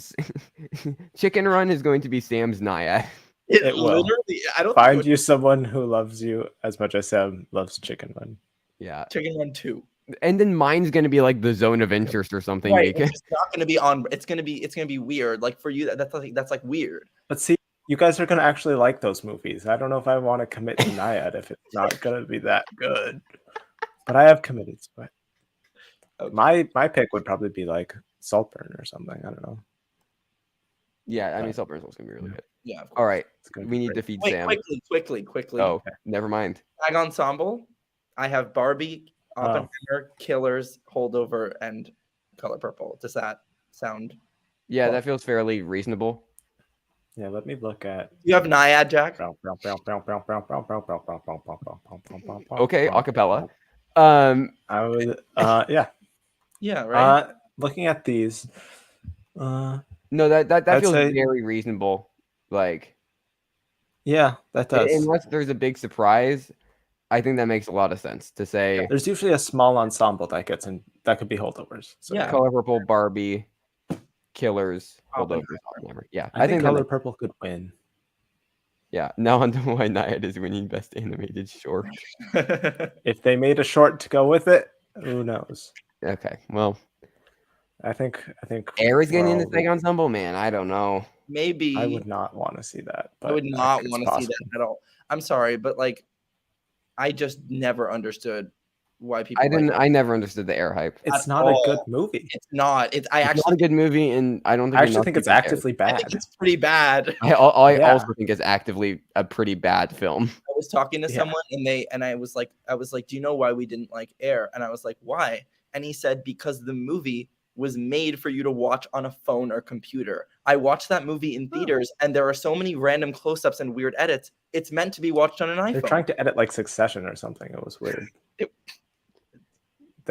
Chicken Run is going to be Sam's Naya. It will. Literally, I don't Find think you someone who loves you as much as Sam loves Chicken Run. Yeah, Chicken Run 2. and then mine's going to be like the Zone of Interest or something. Right, Because it's just not going to be on. It's going to be weird. Like for you, that's like weird. But see, you guys are going to actually like those movies. I don't know if I want to commit to Naiad if it's not going to be that good. But I have committed to it. Okay. My pick would probably be like Saltburn or something. I don't know. yeah, I mean, Saltburn is going to be really good. Yeah. of course. All right, It's gonna we be need great. to feed Wait, Sam. quickly. Oh, never mind. Tag ensemble. I have Barbie, Oppenheimer, Killers, Holdover, and Color Purple. Does that sound? Yeah, Well- that feels fairly reasonable. Yeah, let me look at. You have Naiad, Jack. Okay, acapella. I would. Yeah. Yeah. Right. Looking at these. No, that I'd feels say- very reasonable. Like, Yeah, that does. unless there's a big surprise, I think that makes a lot of sense to say There's usually a small ensemble that gets in. That could be holdovers. So Yeah. Color Purple, Barbie, Killers, Oppenheimer. Holdovers, Oppenheimer. Yeah, I think Color that Purple could win. yeah. Now on to why Naiad is winning Best Animated Short. If they made a short to go with it, who knows? Okay, well, I think. Air is getting into we're all- Tag Ensemble, man. I don't know. Maybe I would not want to see that. But I would not think it's want to see that possible. at all. I'm sorry, but like, I just never understood why people. I didn't. Like I never understood the Air hype. It's at not a good all. movie. It's not. It's. I It's not actually. a good movie, and I don't think. I actually enough think it's people cared. actively I bad. think it's pretty bad. I Yeah. also think it's actively a pretty bad film. was talking to Yeah. someone and I was like, do you know why we didn't like Air? And I was like, why? And he said, because the movie was made for you to watch on a phone or computer. I watched that movie in theaters, and there are so many random close-ups and weird edits. It's meant to be watched on an iPhone. They're trying to edit like Succession or something. It was weird.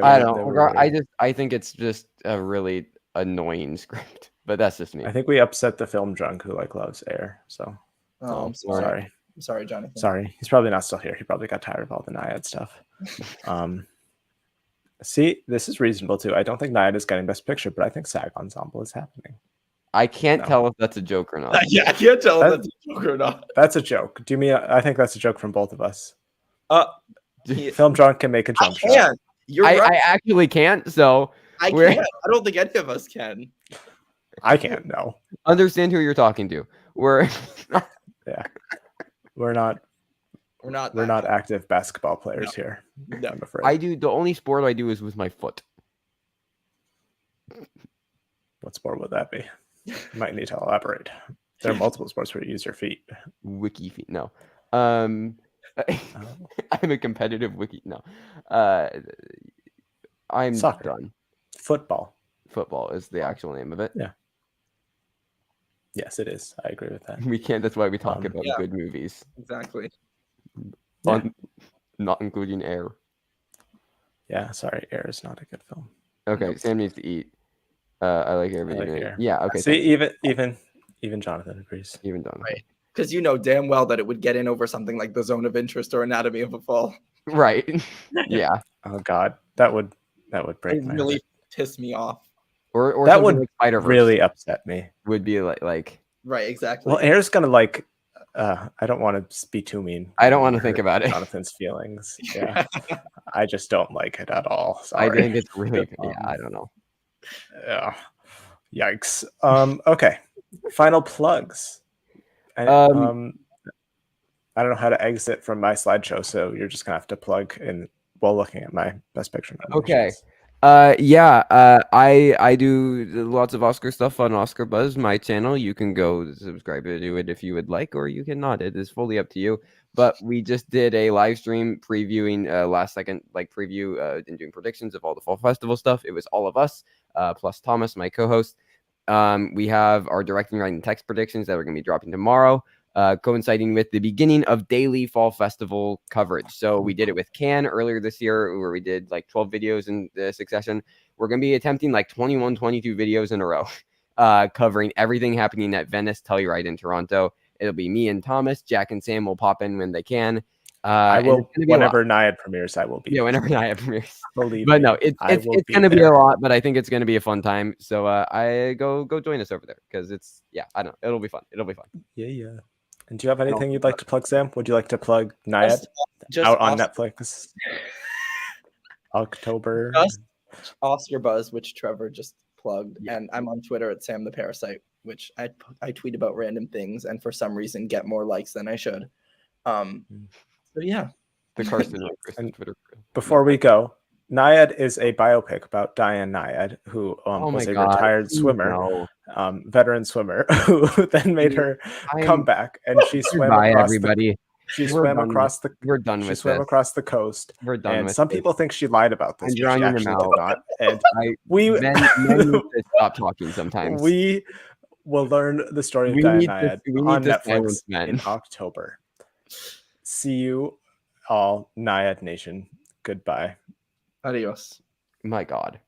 I don't. I think it's just a really annoying script, but that's just me. I think we upset the film drunk who like loves Air. So I'm sorry. I'm sorry, Jonathan. Sorry, he's probably not still here. He probably got tired of all the Naiad stuff. See, this is reasonable too. I don't think Naiad is getting Best Picture, but I think SAG Ensemble is happening. I can't tell if that's a joke or not. Yeah, I can't tell if that's a joke or not. That's a joke. Do you mean I think that's a joke from both of us? Yeah. Film drunk can make a jump shot. You're right. I actually can't. So I can't. I don't think any of us can. I can't. No. Understand who you're talking to. We're not active basketball players here. No. I'm afraid. I do. The only sport I do is with my foot. What sport would that be? You might need to elaborate. There are multiple sports where you use your feet. Wiki feet. No. I'm a competitive wiki. No. I'm Soccer. done. Football. Football is the actual name of it. Yeah. Yes, it is. I agree with that. We can't. That's why we talk about good movies. Exactly. Not including Air. Yeah, sorry. Air is not a good film. Okay, Nope. Sam needs to eat. I like Air. I like Air. Yeah. Okay. See, even Jonathan agrees. Even done. Right. Because you know damn well that it would get in over something like The Zone of Interest or Anatomy of a Fall. Right. Yeah. Oh God, that would break It my really heart. pissed me off. Or That something would like Spider-Verse really upset me. would be like. Right. Exactly. Well, Air's gonna like. I don't want to be too mean. I don't want to think about it. Jonathan's feelings. Yeah, I just don't like it at all. Sorry. I think it's really. I don't know. Yeah. Yikes. Okay. Final plugs. I don't know how to exit from my slideshow, so you're just gonna have to plug in while looking at my Best Picture nominations. Okay. I do lots of Oscar stuff on Oscar Buzz, my channel. You can go subscribe to it if you would like, or you cannot. It is fully up to you. But we just did a live stream previewing last second preview and doing predictions of all the fall festival stuff. It was all of us plus Thomas, my co-host. We have our directing, writing, text predictions that are going to be dropping tomorrow, coinciding with the beginning of daily fall festival coverage. So we did it with Cannes earlier this year, where we did like 12 videos in succession. We're going to be attempting like 21, 22 videos in a row, covering everything happening at Venice Telluride in Toronto. It'll be me and Thomas. Jack and Sam will pop in when they can. I will whenever Naiad premieres. I will be. Yeah, whenever Naiad premieres. Believe but me, no, it's going to be a lot. But I think it's going to be a fun time. So I go join us over there because it's I don't know. It'll be fun. Yeah. And do you have anything you'd like to plug, Sam? Would you like to plug Naiad out on Netflix? October. Just Oscar Buzz, which Trevor just plugged, and I'm on Twitter at Sam the Parasite, which I tweet about random things, and for some reason get more likes than I should. So yeah, the Carson Twitter. Before we go, Naiad is a biopic about Diane Naiad, who was a retired swimmer, veteran swimmer, who then made her comeback, and she swam across everybody. She swam across the. We're done with this. She swam across the coast. We're done. And with some this. people think she lied about this. She actually did not. And men need to stop talking sometimes. We will learn the story of Diane Naiad on Netflix in October. See you all, Naiad Nation. Goodbye. Adios. My God.